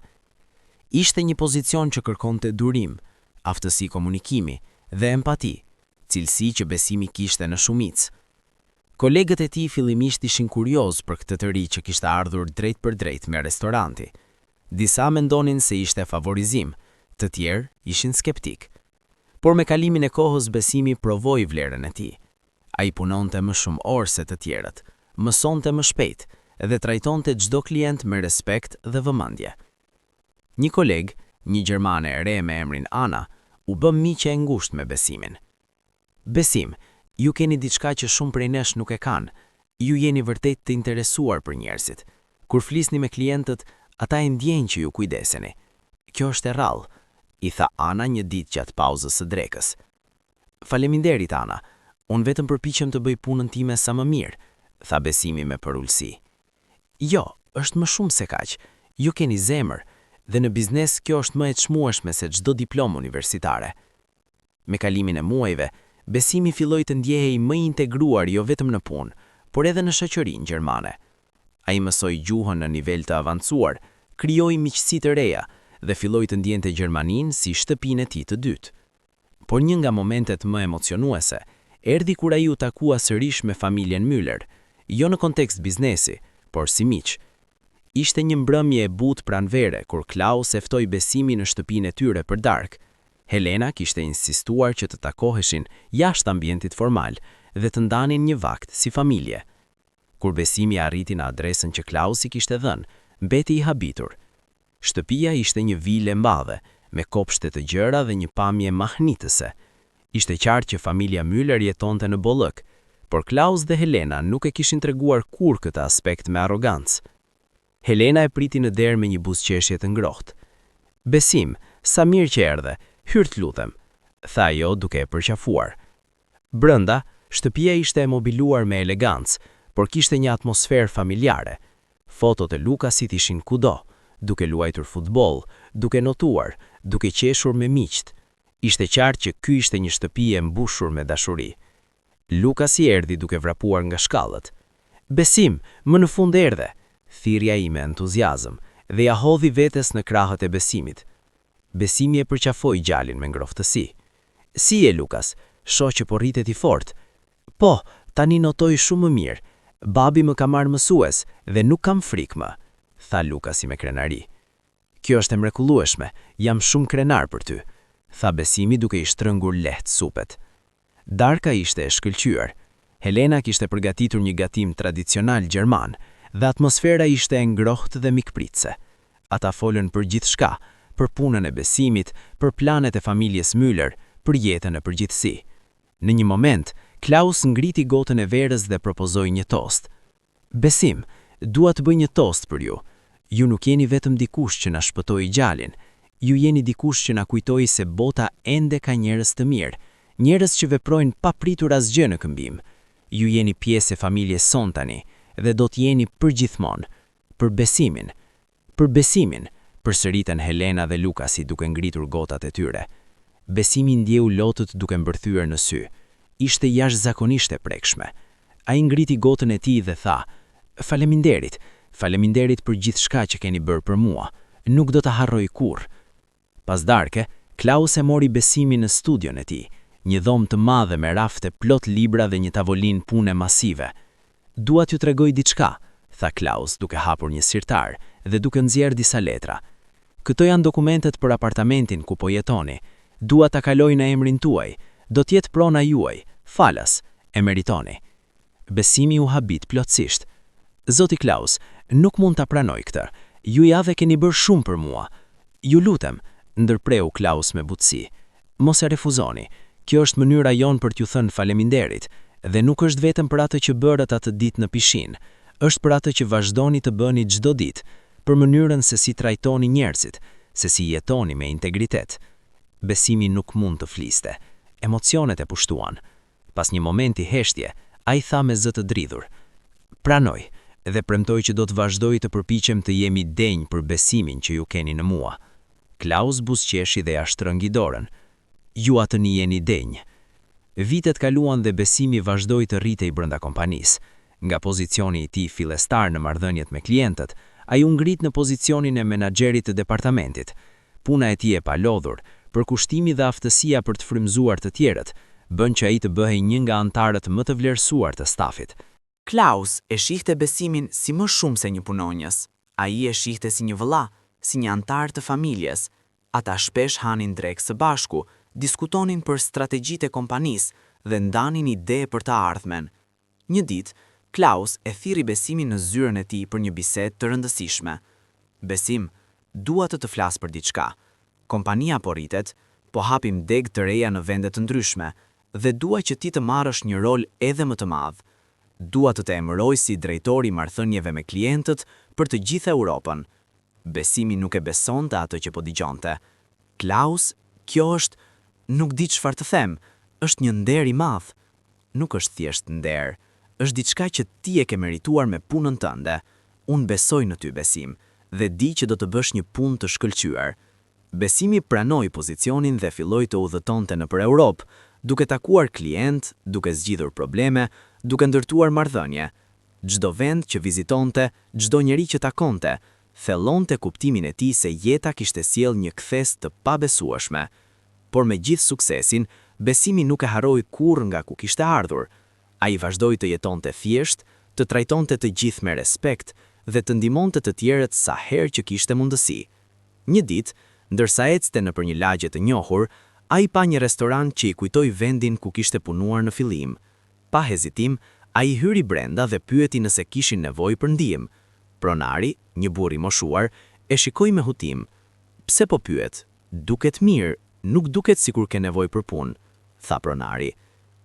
Ishte një pozicion që kërkonte durim, aftësi komunikimi dhe empati, cilësi që Besimi kishte në shumicë. Kolegët e tij fillimisht ishin kurioz për këtë të ri që kishte ardhur drejt për drejt me restoranti. Disa mendonin se ishte favorizim, të tjerë ishin skeptik. Por me kalimin e kohës Besimi provoi vlerën e tij. Ai punonte më shumë orë se të tjerët, mësonte më shpejt dhe trajtonte çdo klient me respekt dhe vëmendje. Një koleg, një gjermane e re me emrin Ana, u bë miqe e ngushtë me Besimin. Besim, ju keni diçka që shumë prej nesh nuk e kanë. Ju jeni vërtet të interesuar për njerëzit. Kur flisni me klientët, ata e ndjejnë që ju kujdeseni. Kjo është e rrallë, i tha Ana një ditë gjatë pauzës së drekës. Faleminderit Ana, unë vetëm përpiqem të bëj punën time sa më mirë, tha Besimi me përullësi. Jo, është më shumë se kaq. Ju keni zemër, dhe në biznes kjo është më e çmueshme se çdo diplomë universitare. Me kalimin e muajve, Besimi filloi të ndjehej më i integruar jo vetëm në punë, por edhe në shoqërinë gjermane. Ai mësoi gjuhën në nivel të avancuar, krijoi miqësi të reja dhe filloi të ndjente Gjermaninë si shtëpinë e tij të dytë. Por një nga momentet më emocionuese erdhi kur ai u takua sërish me familjen Müller, jo në kontekst biznesi, por si miq. Ishte një mbrëmje e butë pranvere kur Klaus e ftoi Besimin në shtëpinë e tyre për darkë. Helena kishte insistuar që të takoheshin jashtë ambientit formal dhe të ndanin një vakt si familje. Kur Besimi arriti në adresën që Klausi kishte dhënë, mbeti i habitur. Shtëpia ishte një vilë e madhe, me kopshte të gjëra dhe një pamje mahnitëse. Ishte qartë që familja Müller jetonte në bollëk, por Klaus dhe Helena nuk e kishin treguar kur këtë aspekt me arrogancë. Helena e priti në derë me një buzëqeshje të ngrohtë. Besim, sa mirë që erdhe, hyr të lutem, tha ajo duke e përqafuar. Brenda, shtëpia ishte e mobiluar me elegancë, por kishte një atmosferë familjare. Fotot e Lukasit ishin kudo, duke luajtur futboll, duke notuar, duke qeshur me miqt. Ishte qartë që ky ishte një shtëpi e mbushur me dashuri. Lukasi erdhi duke vrapuar nga shkallët. Besim, më në fund erdhe, thirrja ime entuziazëm, dhe ja hodhi vetes në krahët e Besimit. Besimi e përqafoi gjalin me ngroftësi. Si e Lukas, shoh që po rritet i fort. Po, tani notoj shumë më mirë. Babi më ka marrë mësues dhe nuk kam frikë më, tha Lukasi me krenari. Kjo është e mrekullueshme, jam shumë krenar për ty, tha Besimi duke i shtrëngur lehtë supet. Darka ishte e shkëlqyer. Helena kishte përgatitur një gatim tradicional gjerman dhe atmosfera ishte e ngrohtë dhe mikpritse. Ata folën për gjithçka, për punën e Besimit, për planet e familjes Müller, për jetën e përgjithësi. Në një moment, Klaus ngriti gotën e verës dhe propozoi një tost. Besim, dua të bëj një tost për ju. Ju nuk jeni vetëm dikush që na shpëtoi gjalin, ju jeni dikush që na kujtoi se bota ende ka njerëz të mirë, njerëz që veprojnë pa pritur asgjë në këmbim. Ju jeni pjesë e familjes son tani dhe do të jeni përgjithmonë. Për Besimin. Për Besimin, përsëritën Helena dhe Lukasi duke ngritur gotat e tyre. Besimi ndjeu lotët duke mbërthyer në sy. Ishte jashtëzakonisht e prekshme. Ai ngriti gotën e tij dhe tha: "Faleminderit, faleminderit për gjithçka që keni bërë për mua. Nuk do ta harroj kurrë." Pas darke, Klaus e mori Besimin në studion e tij, një dhomë të madhe me rafte plot libra dhe një tavolinë pune masive. "Dua t'ju tregoj diçka", tha Klaus duke hapur një sirtar dhe duke nxjerrë disa letra. "Këto janë dokumentet për apartamentin ku po jetoni. Dua ta kaloj në emrin tuaj. Do t'jetë prona juaj. Falas, e meritoni." Besimi u habit plotësisht. "Zoti Klaus, nuk mund ta pranoj këtë. Ju javë keni bërë shumë për mua. Ju lutem", ndërpreu Klaus me butësi. "Mos e refuzoni. Kjo është mënyra jon për t'ju thënë faleminderit, dhe nuk është vetëm për atë që bërët atë ditë në pishinë. Është për atë që vazhdoni të bëni çdo ditë, për mënyrën se si trajtoni njerëzit, se si jetoni me integritet." Besimi nuk mund të fliste. Emocionet e pushtuan. Pas një momenti heshtje, ai tha me zë të dridhur: "Pranoj dhe premtoj që do të vazhdoj të përpiqem të jemi denj për besimin që ju keni në mua." Klaus buzëqeshi dhe ja shtrëngi dorën. "Ju atëni jeni denj." Vitet kaluan dhe Besimi vazhdoi të rritej brenda kompanisë. Nga pozicioni i tij fillestar në marrëdhëniet me klientët, ai u ngrit në pozicionin e menaxherit të departamentit. Puna e tij e palodhur, përkushtimi dhe aftësia për të frymëzuar të tjerët, bën që ai të bëhej një nga anëtarët më të vlerësuar të stafit. Klaus e shihte Besimin si më shumë se një punonjës. Ai e shihte si një vëlla, si një antar të familjes. Ata shpesh hanin drekë së bashku, diskutonin për strategjitë e kompanisë dhe ndanin ide për të ardhmen. Një ditë, Klaus e thirri Besimin në zyrën e tij për një bisedë të rëndësishme. "Besim, dua të flas për diçka. Kompania po rritet, po hapim degë të reja në vende të ndryshme dhe dua që ti të marrësh një rol edhe më të madh. Dua të emëroj si drejtori i marrëdhënieve me klientët për të gjithë Europën." Besimi nuk e besonte atë që po dëgjonte. "Klaus, kjo është, nuk di çfarë të them, është një nder i madh." "Nuk është thjesht nder, është diçka që ti e ke merituar me punën tënde. Unë besoj në ty, Besim, dhe di që do të bësh një punë të shkëlqyer." Besimi pranoi pozicionin dhe filloi të udhëtonte nëpër Europë, duke takuar klient, duke zgjidhur probleme, duke ndërtuar marrëdhënie. Çdo vend që vizitonte, çdo njeri që takonte, thellonte kuptimin e tij se jeta kishte sjellë një kthes të pabesueshme. Por me gjithë suksesin, Besimi nuk e harroi kurrë nga ku kishte ardhur. Ai vazhdoi të jetonte thjesht, të trajtonte të gjithë me respekt dhe të ndihmonte të tjerët sa herë që kishte mundësi. Një ditë, ndërsa ecte nëpër një lagje të njohur, ai pa një restoran që i kujtoi vendin ku kishte punuar në fillim. Pa hezitim, ai hyri brenda dhe pyeti nëse kishin nevojë për ndihmë. Pronari, një burr i moshuar, e shikoi me hutim. "Pse po pyet? Duket mirë, nuk duket sikur ke nevojë për punë", tha pronari.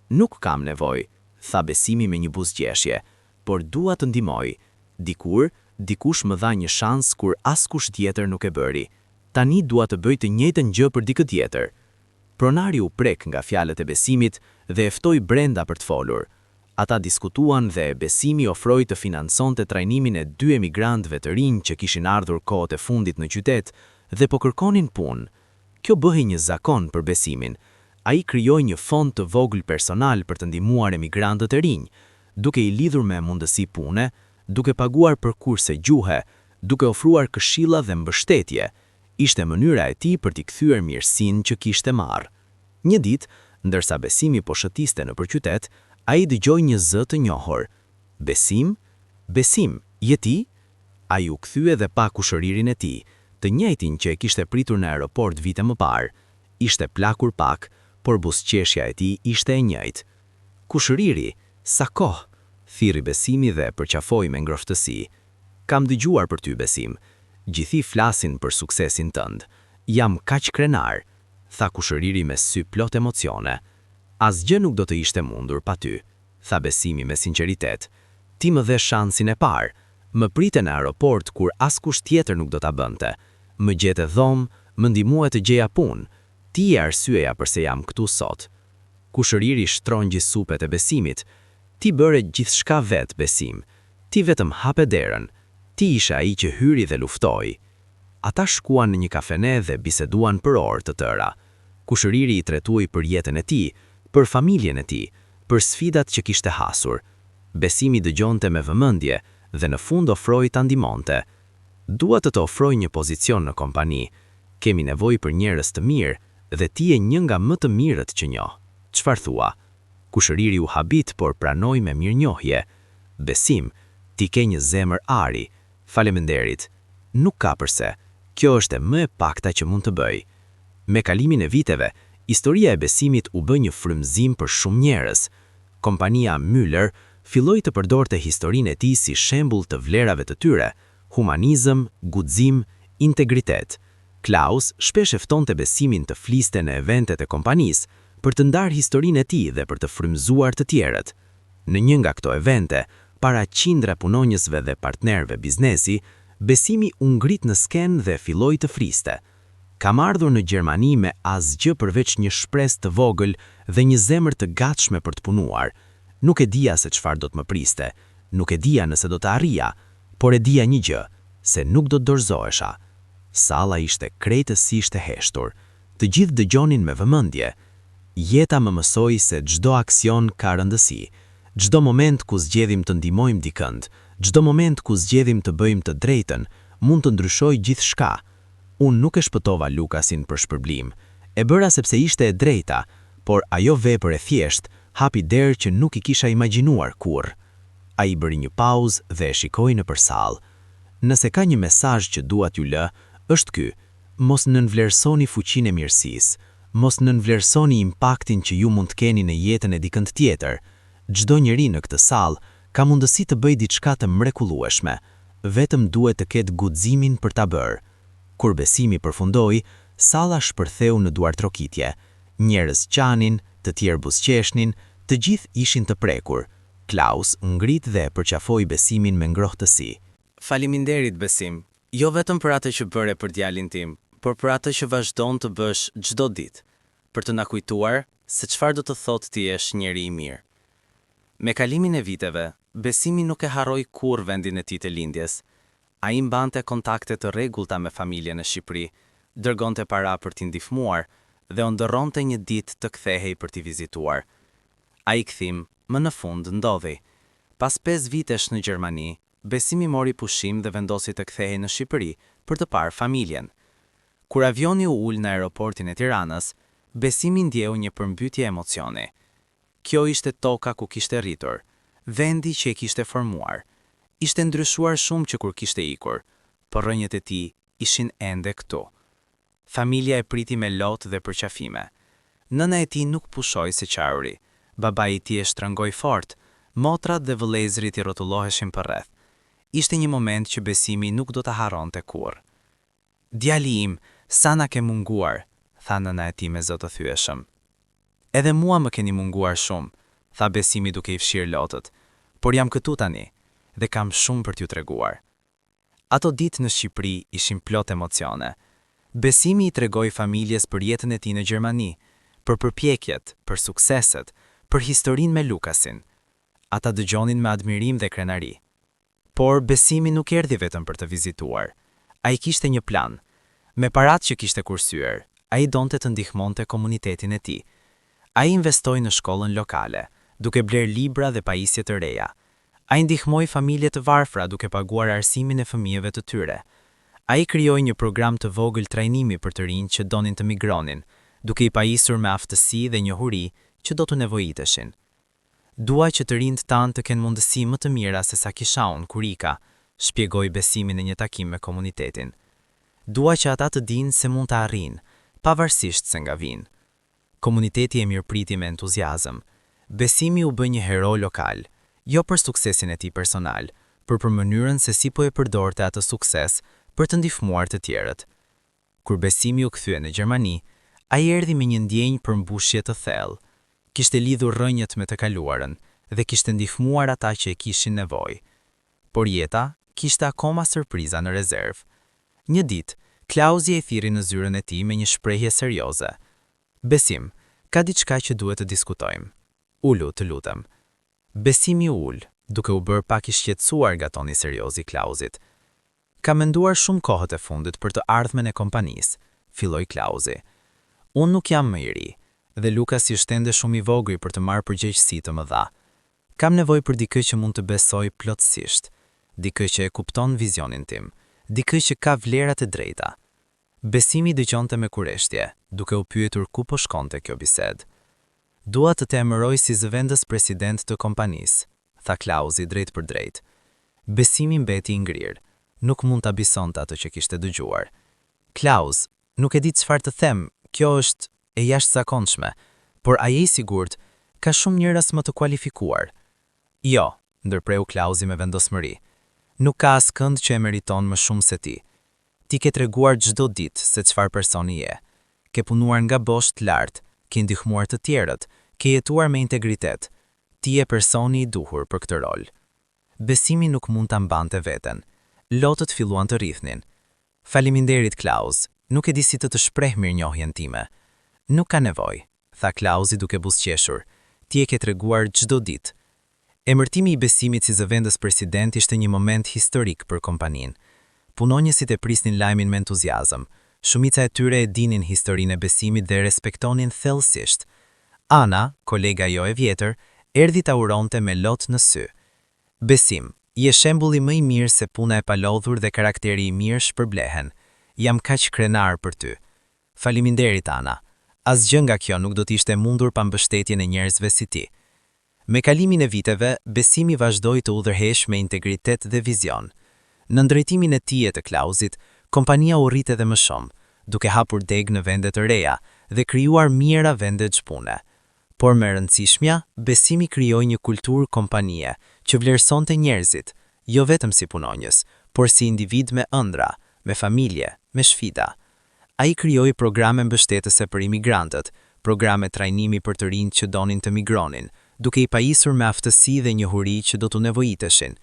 "Nuk kam nevojë", tha Besimi me një buzëqeshje, "por dua të ndihmoj. Dikush më dha një shans kur askush tjetër nuk e bëri. Tani dua të bëj të njëjtën gjë për dikë tjetër." Pronari u prek nga fjalët e Besimit dhe e ftoi brenda për të folur. Ata diskutuan dhe Besimi ofroi të financonte trajnimin e 2 emigrantëve të rinj që kishin ardhur kohët e fundit në qytet dhe po kërkonin punë. Kjo bëhej një zakon për Besimin. Ai krijoi një fond të vogël personal për të ndihmuar emigrantët e rinj, duke i lidhur me mundësi pune, duke paguar për kurse gjuhe, duke ofruar këshilla dhe mbështetje. Ishte mënyra e tij për t'i kthyer mirësinë që kishte marrë. Një ditë, ndërsa Besimi po shëtiste nëpër qytet, ai dëgjoi një zë të njohur. Besim? Besim, je ti? Ai u kthye dhe pa kushëririn e tij, të njëjtin që e kishte pritur në aeroport vite më parë. Ishte plakur pak, por buzëqeshja e tij ishte e njëjtë. Kushëriri, sa kohë? Thirri Besimi dhe përqafoi me ngrohtësi. Kam dëgjuar për ty, Besim. Gjithi flasin për suksesin tënd. Jam kaq krenar, tha kushëriri me sy plot emocione. Asgjë nuk do të ishte mundur pa ty, tha Besimi me sinqeritet. Ti më dhe shansin e parë. Më prite në aeroport kur askush tjetër nuk do ta bënte. Më gjete dhomë, më ndihmua të gjeja punë. Ti je arsyeja pse jam këtu sot. Kushëriri shtrongji supet e Besimit. Ti bëre gjithçka vet, Besim. Ti vetëm hape derën. Ti ishe ai që hyri dhe luftoi. Ata shkuan në një kafene dhe biseduan për orë të tëra. Kushëriri i tretui për jetën e tij, për familjen e tij, për sfidat që kishte hasur. Besimi dëgjonte me vëmendje dhe në fund ofroi ta ndihmonte. Dua të ofroj një pozicion në kompani. Kemi nevojë për njerëz të mirë dhe ti je një nga më të mirët që njoh. Çfarë thua? Kushëriri u habit, por pranoi me mirënjohje. Besim, ti ke një zemër ari. Faleminderit. Nuk ka përse. Kjo është e më e pakta që mund të bëj. Me kalimin e viteve, historia e Besimit u bë një frymëzim për shumë njerëz. Kompania Müller filloi të përdorte historinë e tij si shembull të vlerave të tyre: humanizëm, guxim, integritet. Klaus shpesh e ftonte Besimin të fliste në eventet e kompanisë për të ndarë historinë e tij dhe për të frymëzuar të tjerët. Në një nga këto evente, para qindra punonjësve dhe partnerëve biznesi, Besimi u ngrit në skenë dhe filloi të fliste. Kam ardhur në Gjermani me asgjë përveç një shpresë të vogël dhe një zemër të gatshme për të punuar. Nuk e dija se çfarë do të më priste, nuk e dija nëse do të arrija, por e dija një gjë, se nuk do të dorëzohesha. Salla ishte krejtësisht e heshtur. Të gjithë dëgjonin me vëmendje. Jeta më mësoi se çdo aksion ka rëndësi. Çdo moment ku zgjedhim të ndihmojmë dikënd, çdo moment ku zgjedhim të bëjmë të drejtën, mund të ndryshojë gjithçka. Unë nuk e shpëtova Lukasin për shpërblim. E bëra sepse ishte e drejta, por ajo vepër e thjesht hapi derë që nuk i kisha imagjinuar kurrë. Ai bëri një pauzë dhe e shikoi nëpër sallë. Nëse ka një mesazh që dua t'ju lë, është ky: mos nënvlerësoni fuqinë e mirësisë, mos nënvlerësoni impaktin që ju mund të keni në jetën e dikënd tjetër. Çdo njeri në këtë sallë ka mundësi të bëjë diçka të mrekullueshme, vetëm duhet të ketë guximin për ta bërë. Kur Besimi përfundoi, salla shpërtheu në duartrokitje. Njerëz qanin, të tjerë buzëqeshnin, të gjithë ishin të prekur. Klaus ngrit dhe përqafoi Besimin me ngrohtësi. Faleminderit, Besim. Jo vetëm për atë që bëre për djalin tim, por për atë që vazhdon të bësh çdo ditë, për të na kujtuar se çfarë do të thotë ti jesh njeri i mirë. Me kalimin e viteve, Besimi nuk e harroi kurrë vendin e tij të lindjes. Ai mbante kontakte të rregullta me familjen në Shqipëri, dërgonte para për t'i ndihmuar dhe u ndërronte një ditë të kthehej për t'i vizituar. Ai kthim, më në fund ndodhi. Pas 5 vitesh në Gjermani, Besimi mori pushim dhe vendosi të kthehej në Shqipëri për të parë familjen. Kur avioni u ul në aeroportin e Tiranës, Besimi ndjeu një përmbytje emocioni. Kjo ishte toka ku kishte rritur, vendi që e kishte formuar. Ishte ndryshuar shumë që kur kishte ikur, por rrënjët e tij ishin ende këtu. Familja e priti me lotë dhe përqafime. Nëna e tij nuk pushoi se qaruri. Babai i tij e shtrëngoi fort, motrat dhe vëllezërit i rrotulloheshin përreth. Ishte një moment që Besimi nuk do ta harronte kurrë. Djali im, sa na ke munguar, tha nëna e tij me zë të thyeshëm. Edhe mua më keni munguar shumë, tha Besimi duke i fshirë lotët, por jam këtu tani dhe kam shumë për t'ju treguar. Ato ditë në Shqipëri ishin plot emocione. Besimi i tregoi familjes për jetën e tij në Gjermani, për përpjekjet, për sukseset, për historinë me Lukasin. ata dëgjonin me admirim dhe krenari. Por Besimi nuk erdhi vetëm për të vizituar. Ai kishte një plan. Me paratë që kishte kursyer, ai donte të ndihmonte komunitetin e tij. Ai investoi në shkollën lokale, duke bler libra dhe pajisje të reja. Ai ndihmoi familje të varfra duke paguar arsimin e fëmijëve të tyre. Ai krijoi një program të vogël trajnimi për të rinj që donin të migronin, duke i pajisur me aftësi dhe njohuri që do të nevojiteshin. Dua që të rinjt tanë të kenë mundësi më të mira se sa kisha unë kur ika, shpjegoi Besimi në një takim me komunitetin. Dua që ata të dinë se mund të arrijnë, pavarësisht se nga vinë. Komuniteti e mirëpriti me entuziazëm. Besimi u bë një hero lokal, jo për suksesin e tij personal, por për mënyrën se si po e përdorte atë sukses për të ndihmuar të tjerët. Kur Besimi u kthye në Gjermani, ai erdhi me një ndjenjë përmbushje të thellë. Kishte lidhur rrënjët me të kaluarën dhe kishte ndihmuar ata që e kishin nevojë. Por jeta kishte akoma surpriza në rezervë. Një ditë, Klausi e thirri në zyrën e tij me një shprehje serioze. Besim, ka diçka që duhet të diskutojmë. Ulu, të lutem. Besimi ul, duke u bërë pak i shqetësuar nga toni serioz i Klausit. Ka menduar shumë kohët e fundit për të ardhmen e kompanisë, filloi Klausi. Unë nuk jam më i ri, dhe Lukas i shtende shumë i vogël për të marrë përgjegjësi të mëdha. Kam nevojë për dikë që mund të besoj plotësisht, dikë që e kupton vizionin tim, dikë që ka vlerat e drejta. Besimi dëgjonte me kureshtje, duke u pyetur ku po shkonte kjo bisedë. Dua të të emëroj si zëvendës president të kompanisë, tha Klausi drejt për drejt. Besimi mbeti i ngrirë, nuk mund ta bisonte atë që kishte dëgjuar. Klaus, nuk e di çfarë të them, kjo është e jashtëzakonshme, por a je i sigurt, ka shumë njerëz më të kualifikuar. Jo, ndërpreu Klausi me vendosmëri. Nuk ka askënd që e meriton më shumë se ti. Ti ke treguar çdo ditë se çfarë personi je. Ke punuar nga bosh të lartë, ke ndihmuar të tjerët, ke jetuar me integritet. Ti je personi i duhur për këtë rol. Besimi nuk mund ta mbante veten. Lotët filluan të rrithnin. Faleminderit Klaus, nuk e di si të shpreh mirënjohjen time. Nuk ka nevojë, tha Klausi duke buzëqeshur. Ti e ke treguar çdo ditë. Emërtimi i Besimit si zëvendës president ishte një moment historik për kompaninë. Punonjësit e prisnin lajmin me entuziazëm. Shumica e tyre e dinin historinë e Besimit dhe respektonin thellësisht. Ana, kolega jo e vjetër, erdhi ta uronte me lot në sy. Besim, je shembulli më i mirë se puna e palodhur dhe karakteri i mirë shpërblehen. Jam kaq krenar për ty. Faleminderit Ana. Asgjë nga kjo nuk do të ishte mundur pa mbështetjen e njerëzve si ti. Me kalimin e viteve, Besimi vazhdoi të udhërhesh me integritet dhe vizion. Në ndrejtimin e tij të Klausit, kompania u rrit edhe më shumë, duke hapur deg në vende të reja dhe krijuar mijëra vende çpune. Por më rëndësishmja, Besimi krijoi një kulturë kompanie që vlerësonte njerëzit, jo vetëm si punonjës, por si individ me ëndra, me familje, me sfida. Ai krijoi programe mbështetëse për imigrantët, programe trajnimi për të rinjt që donin të migronin, duke i pajisur me aftësi dhe njohuri që do t'u nevojiteshin.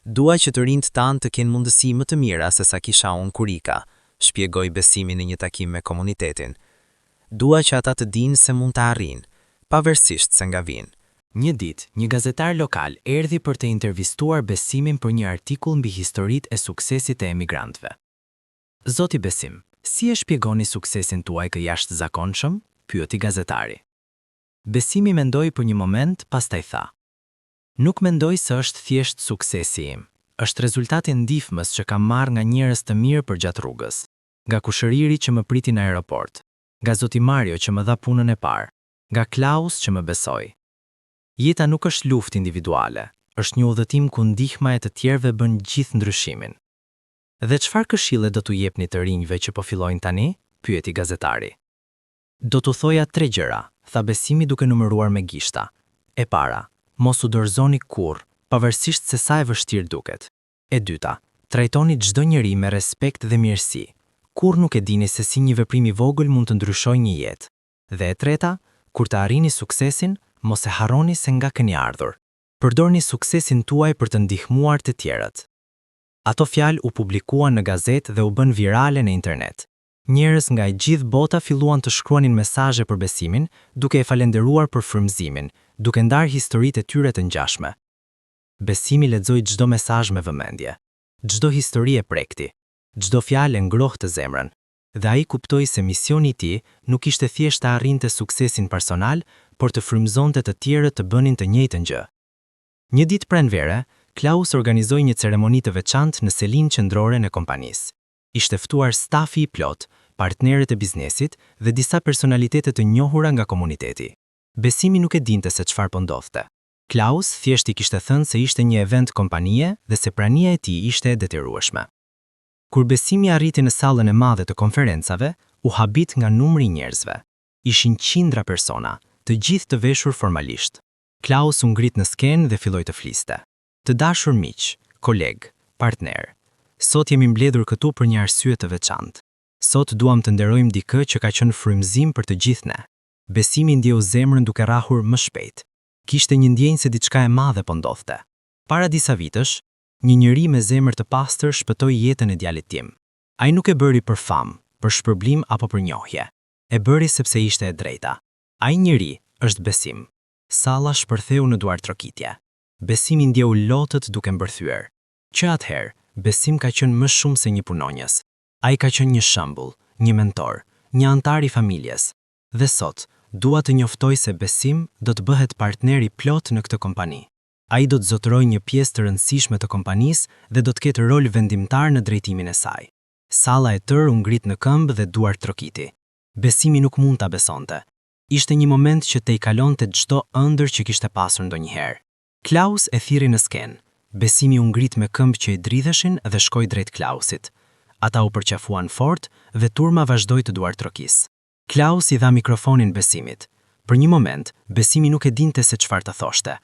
Dua që të rinjt tanë të kenë mundësi më të mira se sa kisha unë kur ika, shpjegoi Besimi në një takim me komunitetin. Dua që ata të dinë se mund të arrijnë, pavarësisht se nga vinë. Një ditë, një gazetar lokal erdhi për të intervistuar Besimin për një artikull mbi historitë e suksesit e emigrantëve. Zoti Besim, si e shpjegoni suksesin tuaj të jashtëzakonshëm? Pyeti gazetari. Besimi mendoi për një moment, pastaj tha: Nuk mendoj se është thjesht suksesi im. Është rezultati i ndihmës që kam marrë nga njerëz të mirë përgjatë rrugës, nga kushëriri që më priti në aeroport, nga zoti Mario që më dha punën e parë, nga Klaus që më besoi. Jeta nuk është luftë individuale, është një udhëtim ku ndihma e të tjerëve bën gjithë ndryshimin. Dhe çfarë këshille do t'u jepni të rinjve që po fillojnë tani? Pyeti gazetari. Do t'u thoja 3 gjëra, tha Besimi duke numëruar me gishta. E para, mos u dorëzoni kurrë, pavarësisht se sa e vështirë duket. E dyta, trajtoni çdo njeri me respekt dhe mirësi. Kurrë nuk e dini se si një veprim i vogël mund të ndryshojë një jetë. Dhe e treta, kur të arrini suksesin, mos e harroni se nga keni ardhur. Përdorni suksesin tuaj për të ndihmuar të tjerët. Ato fjalë u publikuan në gazetë dhe u bën virale në internet. Njerëz nga e gjithë bota filluan të shkruanin mesazhe për Besimin, duke e falenderuar për frymëzimin, duke ndarë historitë e tyre të ngjashme. Besimi lexoi çdo mesazh me vëmendje. Çdo histori e prekti, çdo fjalë ngrohtë të zemrën, dhe ai kuptoi se misioni i tij nuk ishte thjesht të arrinte suksesin personal, por të frymëzonte të tjerët të bënin të njëjtën gjë. Një ditë pranvere, Klaus organizoi një ceremoni të veçantë në selinë qendrore në kompanisë. Ishte ftuar stafi i plot, partnerët e biznesit dhe disa personalitete të njohura nga komuniteti. Besimi nuk e dinte se çfarë po ndodhte. Klaus thjesht I kishte thënë se ishte një event kompanie dhe se prania e tij ishte e detyrueshme. Kur Besimi arriti në sallën e madhe të konferencave, u habit nga numri I njerëzve. Ishin qindra persona, të gjithë të veshur formalisht. Klaus u ngrit në skenë dhe filloi të fliste. Të dashur miq, koleg, partner, sot jemi mbledhur këtu për një arsye të veçantë. Sot duam të nderojmë dikë që ka qenë frymëzim për të gjithë ne. Besimi ndjeu zemrën duke rrahur më shpejt. Kishte një ndjenjë se diçka e madhe po ndodhte. Para disa vitësh, një njeri me zemër të pastër shpëtoi jetën e djalit tim. Ai nuk e bëri për famë, për shpërblim apo për njohje. E bëri sepse ishte e drejta. Ai njeri është Besim. Salla shpërtheu në duar trokitje. Besimi ndjeu lotët duke mbërthyer. Që atëherë, Besim ka qenë më shumë se një punonjës. Ai ka qenë një shembull, një mentor, një antar I familjes. Dhe sot, dua të njoftoj se Besim do të bëhet partner I plot në këtë kompani. Ai do të zotërojë një pjesë të rëndësishme të kompanisë dhe do të ketë rol vendimtar në drejtimin e saj. Salla e tërë u ngrit në këmbë dhe duar trokiti. Besimi nuk mund ta besonte. Ishte një moment që te I kalonte çdo ëndër që kishte pasur ndonjëherë. Klaus e thirri në skenë. Besimi u ngrit me këmbë që I dridheshin dhe shkoi drejt Klausit. Ata u përqafuan fort dhe turma vazhdoi të duar trokis. Klaus I dha mikrofonin Besimit. Për një moment, Besimi nuk e dinte se çfarë të thoshte.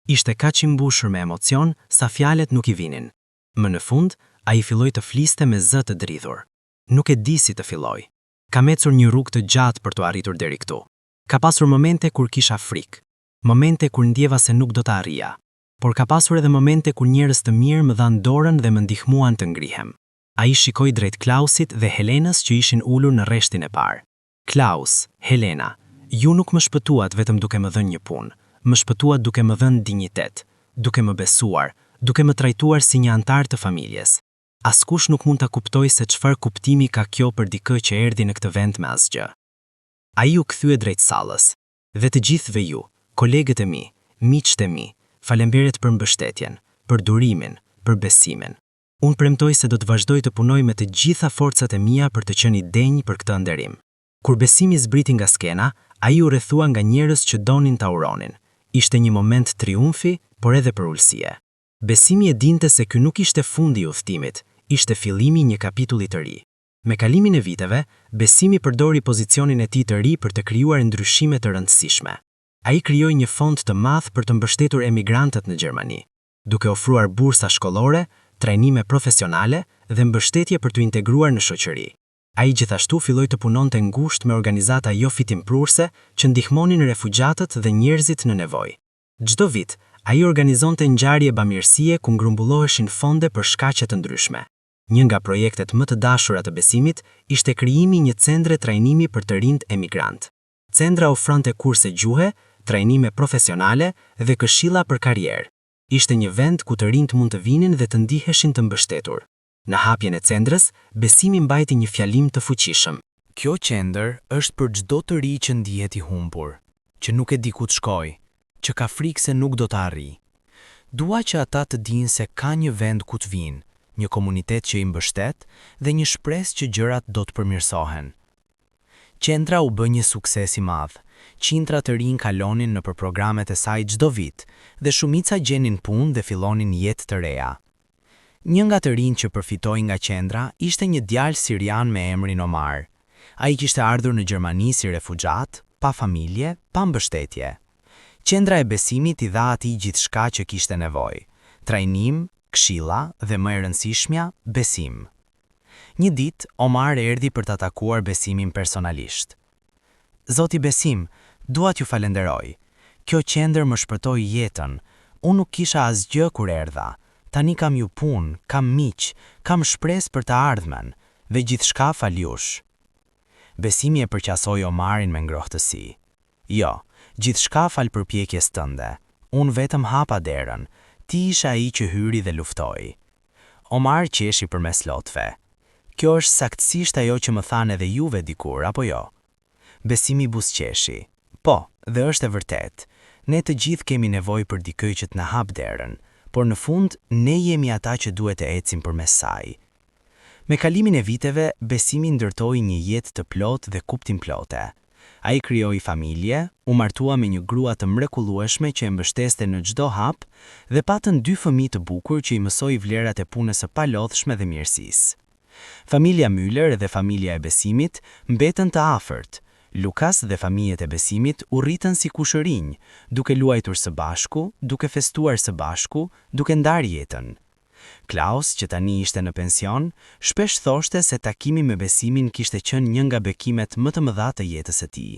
Ishte kaq I mbushur me emocion sa fjalet nuk I vinin. Më në fund, ai filloi të fliste me zë të dridhur. Nuk e di si të filloj. Kam ecur një rrugë të gjatë për të arritur deri këtu. Ka pasur momente kur kisha frikë, momente kur ndjeva se nuk do të arrija, por ka pasur edhe momente kur njerëz të mirë më dhanë dorën dhe më ndihmuan të ngrihem. Ai shikoi drejt Klausit dhe Helenës që ishin ulur në rreshtin e parë. Klaus, Helena, ju nuk më shpëtuat vetëm duke më dhënë një punë, më shpëtuat duke më dhënë dinjitet, duke më besuar, duke më trajtuar si një antar të familjes. Askush nuk mund ta kuptoj se çfarë kuptimi ka kjo për dikë që erdhi në këtë vend me asgjë. Ai u kthye drejt sallës. Dhe të gjithëve ju, kolegët e mi, miqtë e mi, faleminderit për mbështetjen, për durimin, për besimin. Unë premtoj se do të vazhdoj të punoj me të gjitha forcat e mia për të qenë I denj për këtë nderim. Kur Besimi zbriti nga skena, ai u rrethua nga njerëz që donin ta uronin. Ishte një moment triumfi, por edhe për ulësie. Besimi e dinte se ky nuk ishte fundi I udhëtimit, ishte fillimi I një kapitulli të ri. Me kalimin e viteve, Besimi përdori pozicionin e tij të ri për të krijuar ndryshime të rëndësishme. Ai krijoi një fond të madh për të mbështetur emigrantët në Gjermani, duke ofruar bursa shkollore, trajnime profesionale dhe mbështetje për të integruar në shoqëri. Ai gjithashtu filloi të punonte ngushtë me organizata jo fitimprurse që ndihmonin refugjatët dhe njerëzit në nevojë. Çdo vit, ai organizonte ngjarje bamirësie ku grumbulloheshin fonde për shkaqe të ndryshme. Një nga projektet më të dashura të Besimit ishte krijimi I një cendre trajnimi për të rinjt emigrant. Cendra ofronte kurse gjuhe, trajnime profesionale dhe këshilla për karrierë. Ishte një vend ku të rinjt mund të vinin dhe të ndiheshin të mbështetur. Në hapjen e cendrës, Besimi mbajti një fjalim të fuqishëm. Kjo qendër është për çdo të ri që ndihet I humbur, që nuk e di ku të shkojë, që ka frikë se nuk do të arrijë. Dua që ata të dinë se ka një vend ku të vinë, një komunitet që I mbështet dhe një shpresë që gjërat do të përmirësohen. Qendra u bë një sukses I madh. Qindra të rinj kalonin nëpër programet e saj çdo vit dhe shumica gjenin punë dhe fillonin jetë të reja. Një nga të rinjt që përfitoi nga qendra ishte një djalë sirian me emrin Omar. Ai kishte ardhur në Gjermani si refugjat, pa familje, pa mbështetje. Qendra e Besimit I dha atij gjithçka që kishte nevojë: trajnim, këshilla dhe më e rëndësishmja, besim. Një ditë, Omar erdhi për ta takuar Besimin personalisht. Zoti Besim, dua t'ju falenderoj. Kjo qendër më shpëtoi jetën. Unë nuk kisha asgjë kur erdha. Tani kam ju punë, kam miq, kam shpresë për të ardhmen dhe gjithçka fal jush. Besimi e përqasoi Omarin me ngrohtësi. Jo, gjithçka fal përpjekjes tënde. Unë vetëm hapa derën, ti isha ai që hyri dhe luftoi. Omar qeshi përmes lotëve. Kjo është saktësisht ajo që më thanë edhe juve dikur, apo jo? Besimi buzëqeshi. Po, dhe është e vërtet. Ne të gjithë kemi nevojë për dikë që të na hap derën, por në fund ne jemi ata që duhet të ecim përmes saj. Me kalimin e viteve, Besimi ndërtoi një jetë të plotë dhe kuptim plote. Ai krijoi familje, u martua me një grua të mrekullueshme që e mbështeste në çdo hap dhe patën 2 fëmijë të bukur që i mësoi vlerat e punës së palodhshme dhe mirësisë. Familja Müller dhe familja e Besimit mbetën të afërt. Lukas dhe familjet e Besimit u rritën si kushërinj, duke luajtur së bashku, duke festuar së bashku, duke ndarë jetën. Klaus, që tani ishte në pension, shpesh thoshte se takimi me Besimin kishte qenë një nga bekimet më të mëdha të jetës së tij.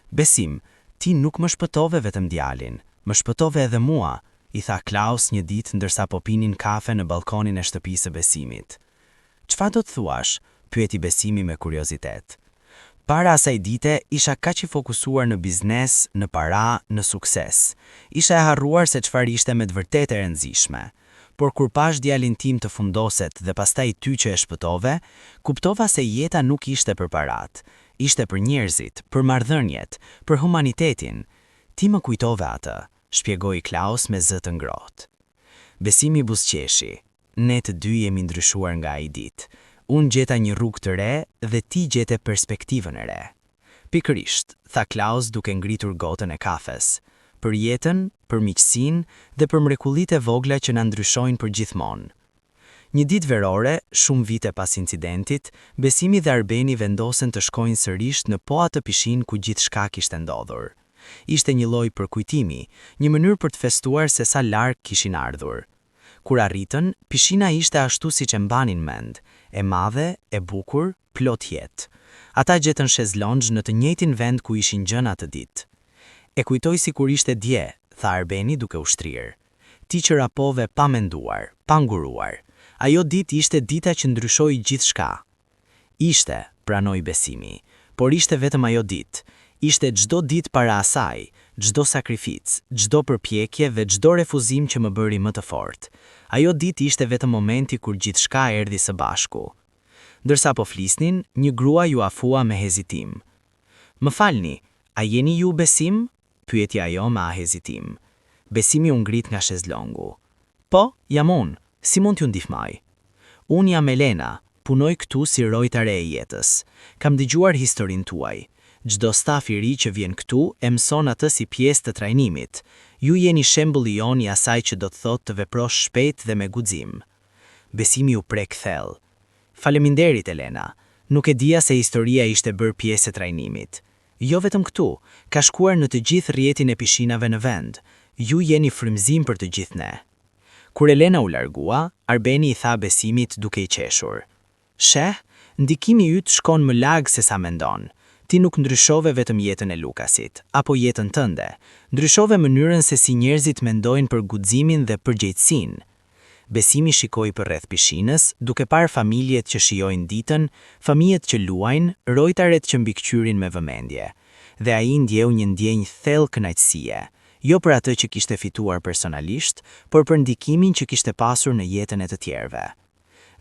Besim, ti nuk më shpëtove vetëm djalin, më shpëtove edhe mua, i tha Klaus një ditë ndërsa po pinin kafe në balkonin e shtëpisë së Besimit. Çfarë do të thuash? Pyeti Besimi me kuriozitet. Para asaj dite, isha kaq i fokusuar në biznes, në para, në sukses. Isha e harruar se çfarë ishte me të vërtetë e rëndësishme. Por kur pash djalin tim të fundoset dhe pastaj ty që e shpëtove, kuptova se jeta nuk ishte për parat. Ishte për njerëzit, për marrëdhëniet, për humanitetin. Ti më kujtove atë, shpjegoi Klaus me zë të ngrohtë. Besimi buzëqeshi. Ne të dy jemi ndryshuar nga ai ditë. Unë gjeta një rrugë të re dhe ti gjete perspektivën e re. Pikërisht, tha Klaus duke ngritur gotën e kafes. Për jetën, për miqësinë dhe për mrekullitë e vogla që na ndryshojnë për gjithmonë. Një ditë verore, shumë vite pas incidentit, Besimi dhe Arbeni vendosen të shkojnë sërish në po atë pishinë ku gjithçka kishte ndodhur. Ishte një lloj përkujtimi, një mënyrë për të festuar se sa larg kishin ardhur. Kur arritën, pishina ishte ashtu siç e mbanin mend, e madhe, e bukur, plot jetë. Ata gjetën shezlonjë në të njëjtin vend ku ishin gjënë atë ditë. E kujtoj si kur ishte dje, tha Arbeni duke u shtrirë. Ti që rapove pa menduar, pa nguruar. Ajo ditë ishte dita që ndryshoi gjithçka. Ishte, pranoi Besimi, por ishte vetëm ajo ditë. Ishte çdo ditë para asaj, çdo sakrificë, çdo përpjekje dhe çdo refuzim që më bëri më të fortë. Ajo ditë ishte vetëm momenti kur gjithçka erdhi së bashku. Ndërsa po flisnin, një grua ju afua me hezitim. Më falni, a jeni ju Besim? Pyeti ajo me hezitim. Besimi u ngrit nga shezlongu. Po, jam unë. Si mund t'ju ndihmoj? Unë jam Elena, punoj këtu si rojtare e jetës. Kam dëgjuar historinë tuaj. Çdo staf i ri që vjen këtu e mëson atë si pjesë të trajnimit. Ju jeni shembulli jon i asaj që do të thotë të veprosh shpejt dhe me guxim. Besimi u prek thellë. Faleminderit Elena. Nuk e dija se historia ishte bërë pjesë e trajnimit. Jo vetëm këtu, ka shkuar në të gjithë rrjetin e pishinave në vend. Ju jeni frymëzim për të gjithë ne. Kur Elena u largua, Arbeni i tha Besimit duke i qeshur. Sheh, ndikimi yt shkon më larg se sa mendon. Ti nuk ndryshove vetëm jetën e Lukasit, apo jetën tënde. Ndryshove mënyrën se si njerëzit mendojnë për guximin dhe përgjegjësinë. Besimi shikoi përreth pishinës, duke parë familjet që shijojnë ditën, familjet që luajnë, rojtaret që mbikëqyrin me vëmendje. Dhe ai ndjeu një ndjenjë thellë kënaqësie, jo për atë që kishte fituar personalisht, por për ndikimin që kishte pasur në jetën e të tjerëve.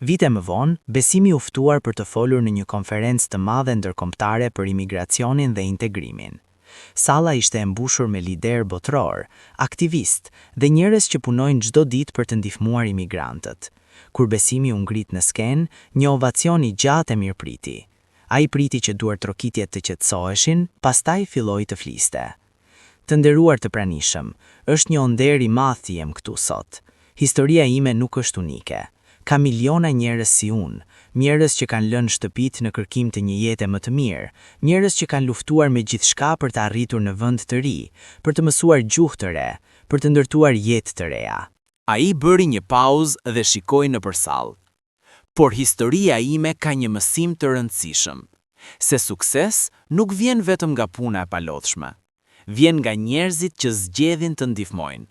Vite më vonë, Besimi u ftuar për të folur në një konferencë të madhe ndërkombëtare për imigracionin dhe integrimin. Salla ishte e mbushur me lider botror, aktivist dhe njerëz që punojnë çdo ditë për të ndihmuar imigrantët. Kur Besimi u ngrit në skenë, një ovacion i gjatë e mirëpriti. Ai priti që duart trokitjet të qetësoheshin, pastaj filloi të fliste. Të nderuar të pranishëm, është një onder i madh të jem këtu sot. Historia ime nuk është unike. Ka miliona njerëz si unë, njerëz që kanë lënë shtëpitë në kërkim të një jete më të mirë, njerëz që kanë luftuar me gjithçka për të arritur në vend të ri, për të mësuar gjuhë të re, për të ndërtuar jetë të reja. Ai bëri një pauzë dhe shikoi nëpër sallë. Por historia ime ka një mësim të rëndësishëm, se sukses nuk vjen vetëm nga puna e palodhshme. Vjen nga njerëzit që zgjedhin të ndihmojnë.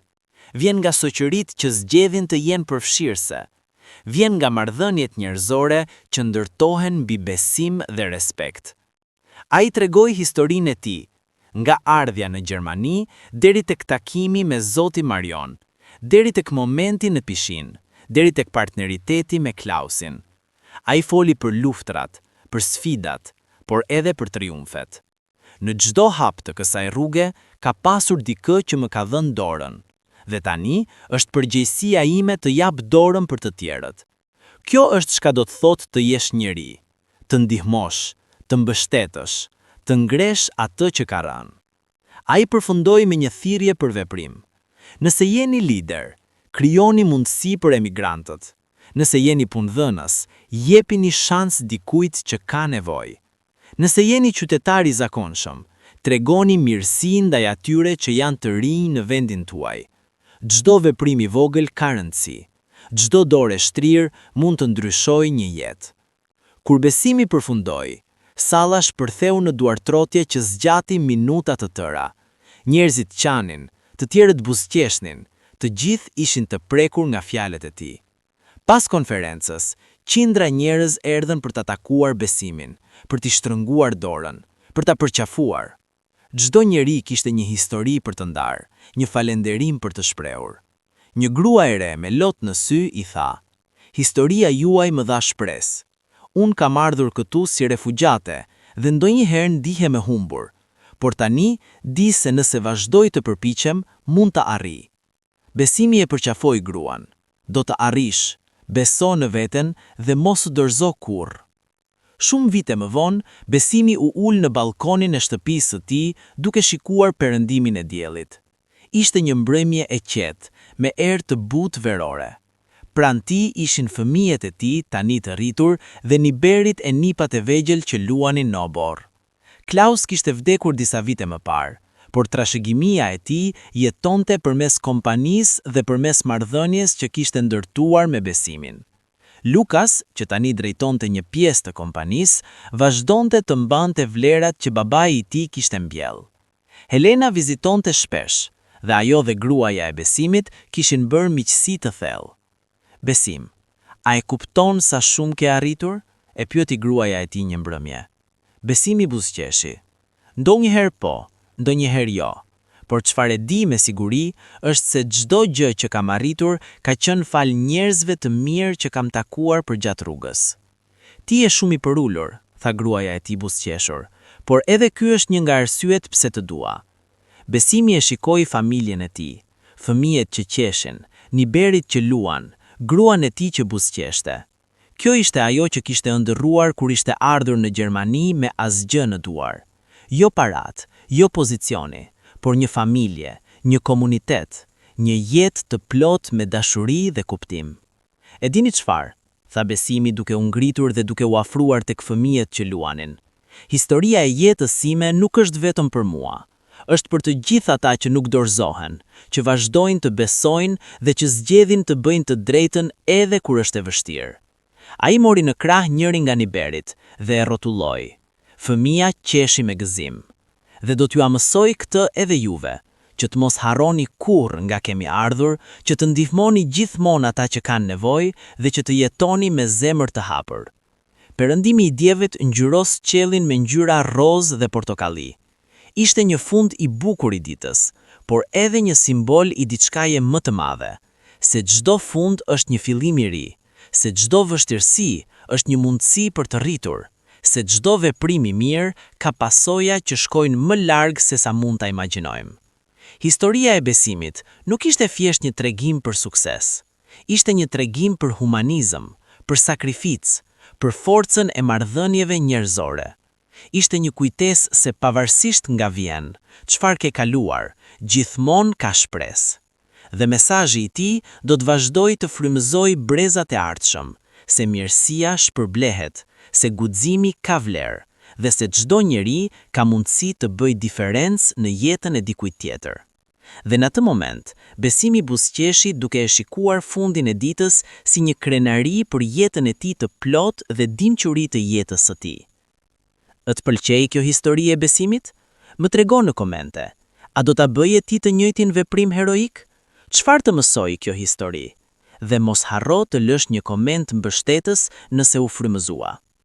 Vjen nga shoqëritë që zgjedhin të jenë përfshirëse. Vjen nga marrëdhëniet njerëzore që ndërtohen mbi besim dhe respekt. Ai tregoi historinë e tij nga ardhja në Gjermani deri tek takimi me Zoti Marion, deri tek momenti në pishinë, deri tek partneriteti me Klausin. Ai foli për luftrat, për sfidat, por edhe për triumfet. Në çdo hap të kësaj rruge ka pasur dikë që më ka dhënë dorën, dhe tani është përgjegjësia ime të jap dorën për të tjerët. Kjo është çka do të thotë të jesh njeri, të ndihmosh, të mbështetësh, të ngresh atë që ka rënë. Ai përfundoi me një thirrje për veprim. Nëse jeni lider, krijoni mundësi për emigrantët. Nëse jeni punëdhënës, jepini shans dikujt që ka nevojë. Nëse jeni qytetar i zakonshëm, tregoni mirësi ndaj atyre që janë të rinj në vendin tuaj. Çdo veprim i vogël ka rëndësi. Çdo dorë e shtrirë mund të ndryshojë një jetë. Kur besimi përfundoi, salla shpërtheu në duartrotje që zgjati minuta të tëra. Njerëzit qanin, të tjerët buzëqeshnin, të gjithë ishin të prekur nga fjalët e tij. Pas konferencës, qindra njerëz erdhën për ta takuar Besimin, për t'i shtrënguar dorën, për ta përqafuar. Çdo njeri kishte një histori për të ndarë, një falënderim për të shprehur. Një grua e re me lot në sy i tha: "Historia juaj më dha shpresë. Unë kam ardhur këtu si refugjate dhe ndonjëherë ndihem e humbur, por tani di se nëse vazhdoj të përpiqem, mund të arrij." Besimi e përqafoi gruan. "Do të arrish, beso në veten dhe mos u dorëzo kurrë." Shumë vite më vonë, Besimi u ul në balkonin e shtëpisë së tij duke shikuar perëndimin e diellit. Ishte një mbrëmje e qetë, me erë të butë verore. Pranë tij ishin fëmijët e tij tani të rritur dhe niberit e nipat e vegjël që luanin në obor. Klaus kishte vdekur disa vite më parë, por trashëgimia e tij jetonte përmes kompanisë dhe përmes marrëdhënies që kishte ndërtuar me Besimin. Lukas, që tani drejtonte një pjesë të kompanisë, vazhdonte të mbante vlerat që babai i tij kishte mbjell. Helena vizitonte shpesh, dhe ajo dhe gruaja e Besimit kishin bërë miqësi të thellë. "Besim, a e kupton sa shumë ke arritur?" e pyeti gruaja e tij një mbrëmje. Besimi buzëqeshi. "Ndonjëherë po, ndonjëherë jo, por çfarë e di me siguri është se çdo gjë që kam arritur ka qenë fal njerëzve të mirë që kam takuar përgjatë rrugës." "Ti je shumë i përulur," tha gruaja e tij buzëqeshur, "por edhe ky është një nga arsyet pse të dua." Besimi e shikoi familjen e tij, fëmijët që qeshin, niberit që luan, gruan e tij që buzëqeshte. Kjo ishte ajo që kishte ëndërruar kur ishte ardhur në Gjermani me asgjë në duar. Jo parat, jo pozicioni, por një familje, një komunitet, një jetë të plot me dashuri dhe kuptim. "E dini çfarë?" tha Besimi duke u ngritur dhe duke u afruar tek fëmijët që luanin. "Historia e jetës sime nuk është vetëm për mua. Është për të gjithë ata që nuk dorëzohen, që vazhdojnë të besojnë dhe që zgjedhin të bëjnë të drejtën edhe kur është e vështirë." Ai mori në krah njërin nga niberit dhe e rrotulloi: "Fëmia qeshi me gëzim. Dhe do t'ju mësoj këtë edhe juve, që të mos harroni kurrë nga kemi ardhur, që të ndihmoni gjithmonë ata që kanë nevojë dhe që të jetoni me zemër të hapur." Perëndimi i dievit ngjyros qiellin me ngjyra rozë dhe portokalli. Ishte një fund i bukur i ditës, por edhe një simbol i diçkaje më të madhe, se çdo fund është një fillim i ri, se çdo vështirësi është një mundësi për të rritur, se çdo veprim i mirë ka pasoja që shkojnë më larg se sa mund ta imagjinojmë. Historia e Besimit nuk ishte thjesht një tregim për sukses. Ishte një tregim për humanizëm, për sakrificë, për forcën e marrëdhënieve njerëzore. Ishte një kujtesë se pavarësisht nga vjen, çfarë ke kaluar, gjithmonë ka shpresë. Dhe mesazhi i tij do të vazhdojë të frymëzojë brezat e ardhshëm, se mirësia shpërblehet, se guximi ka vlerë dhe se çdo njeri ka mundësi të bëjë diferencë në jetën e dikujt tjetër. Dhe në atë moment, Besimi buzëqeshi duke e shikuar fundin e ditës si një krenari për jetën e tij të plot dhe dimquri të jetës së tij. Të pëlqej kjo histori e Besimit? Më trego në komente. A do ta bëje ti të njëjtin veprim heroik? Çfarë të mësoj kjo histori? Dhe mos harro të lësh një koment mbështetës nëse u frymëzua.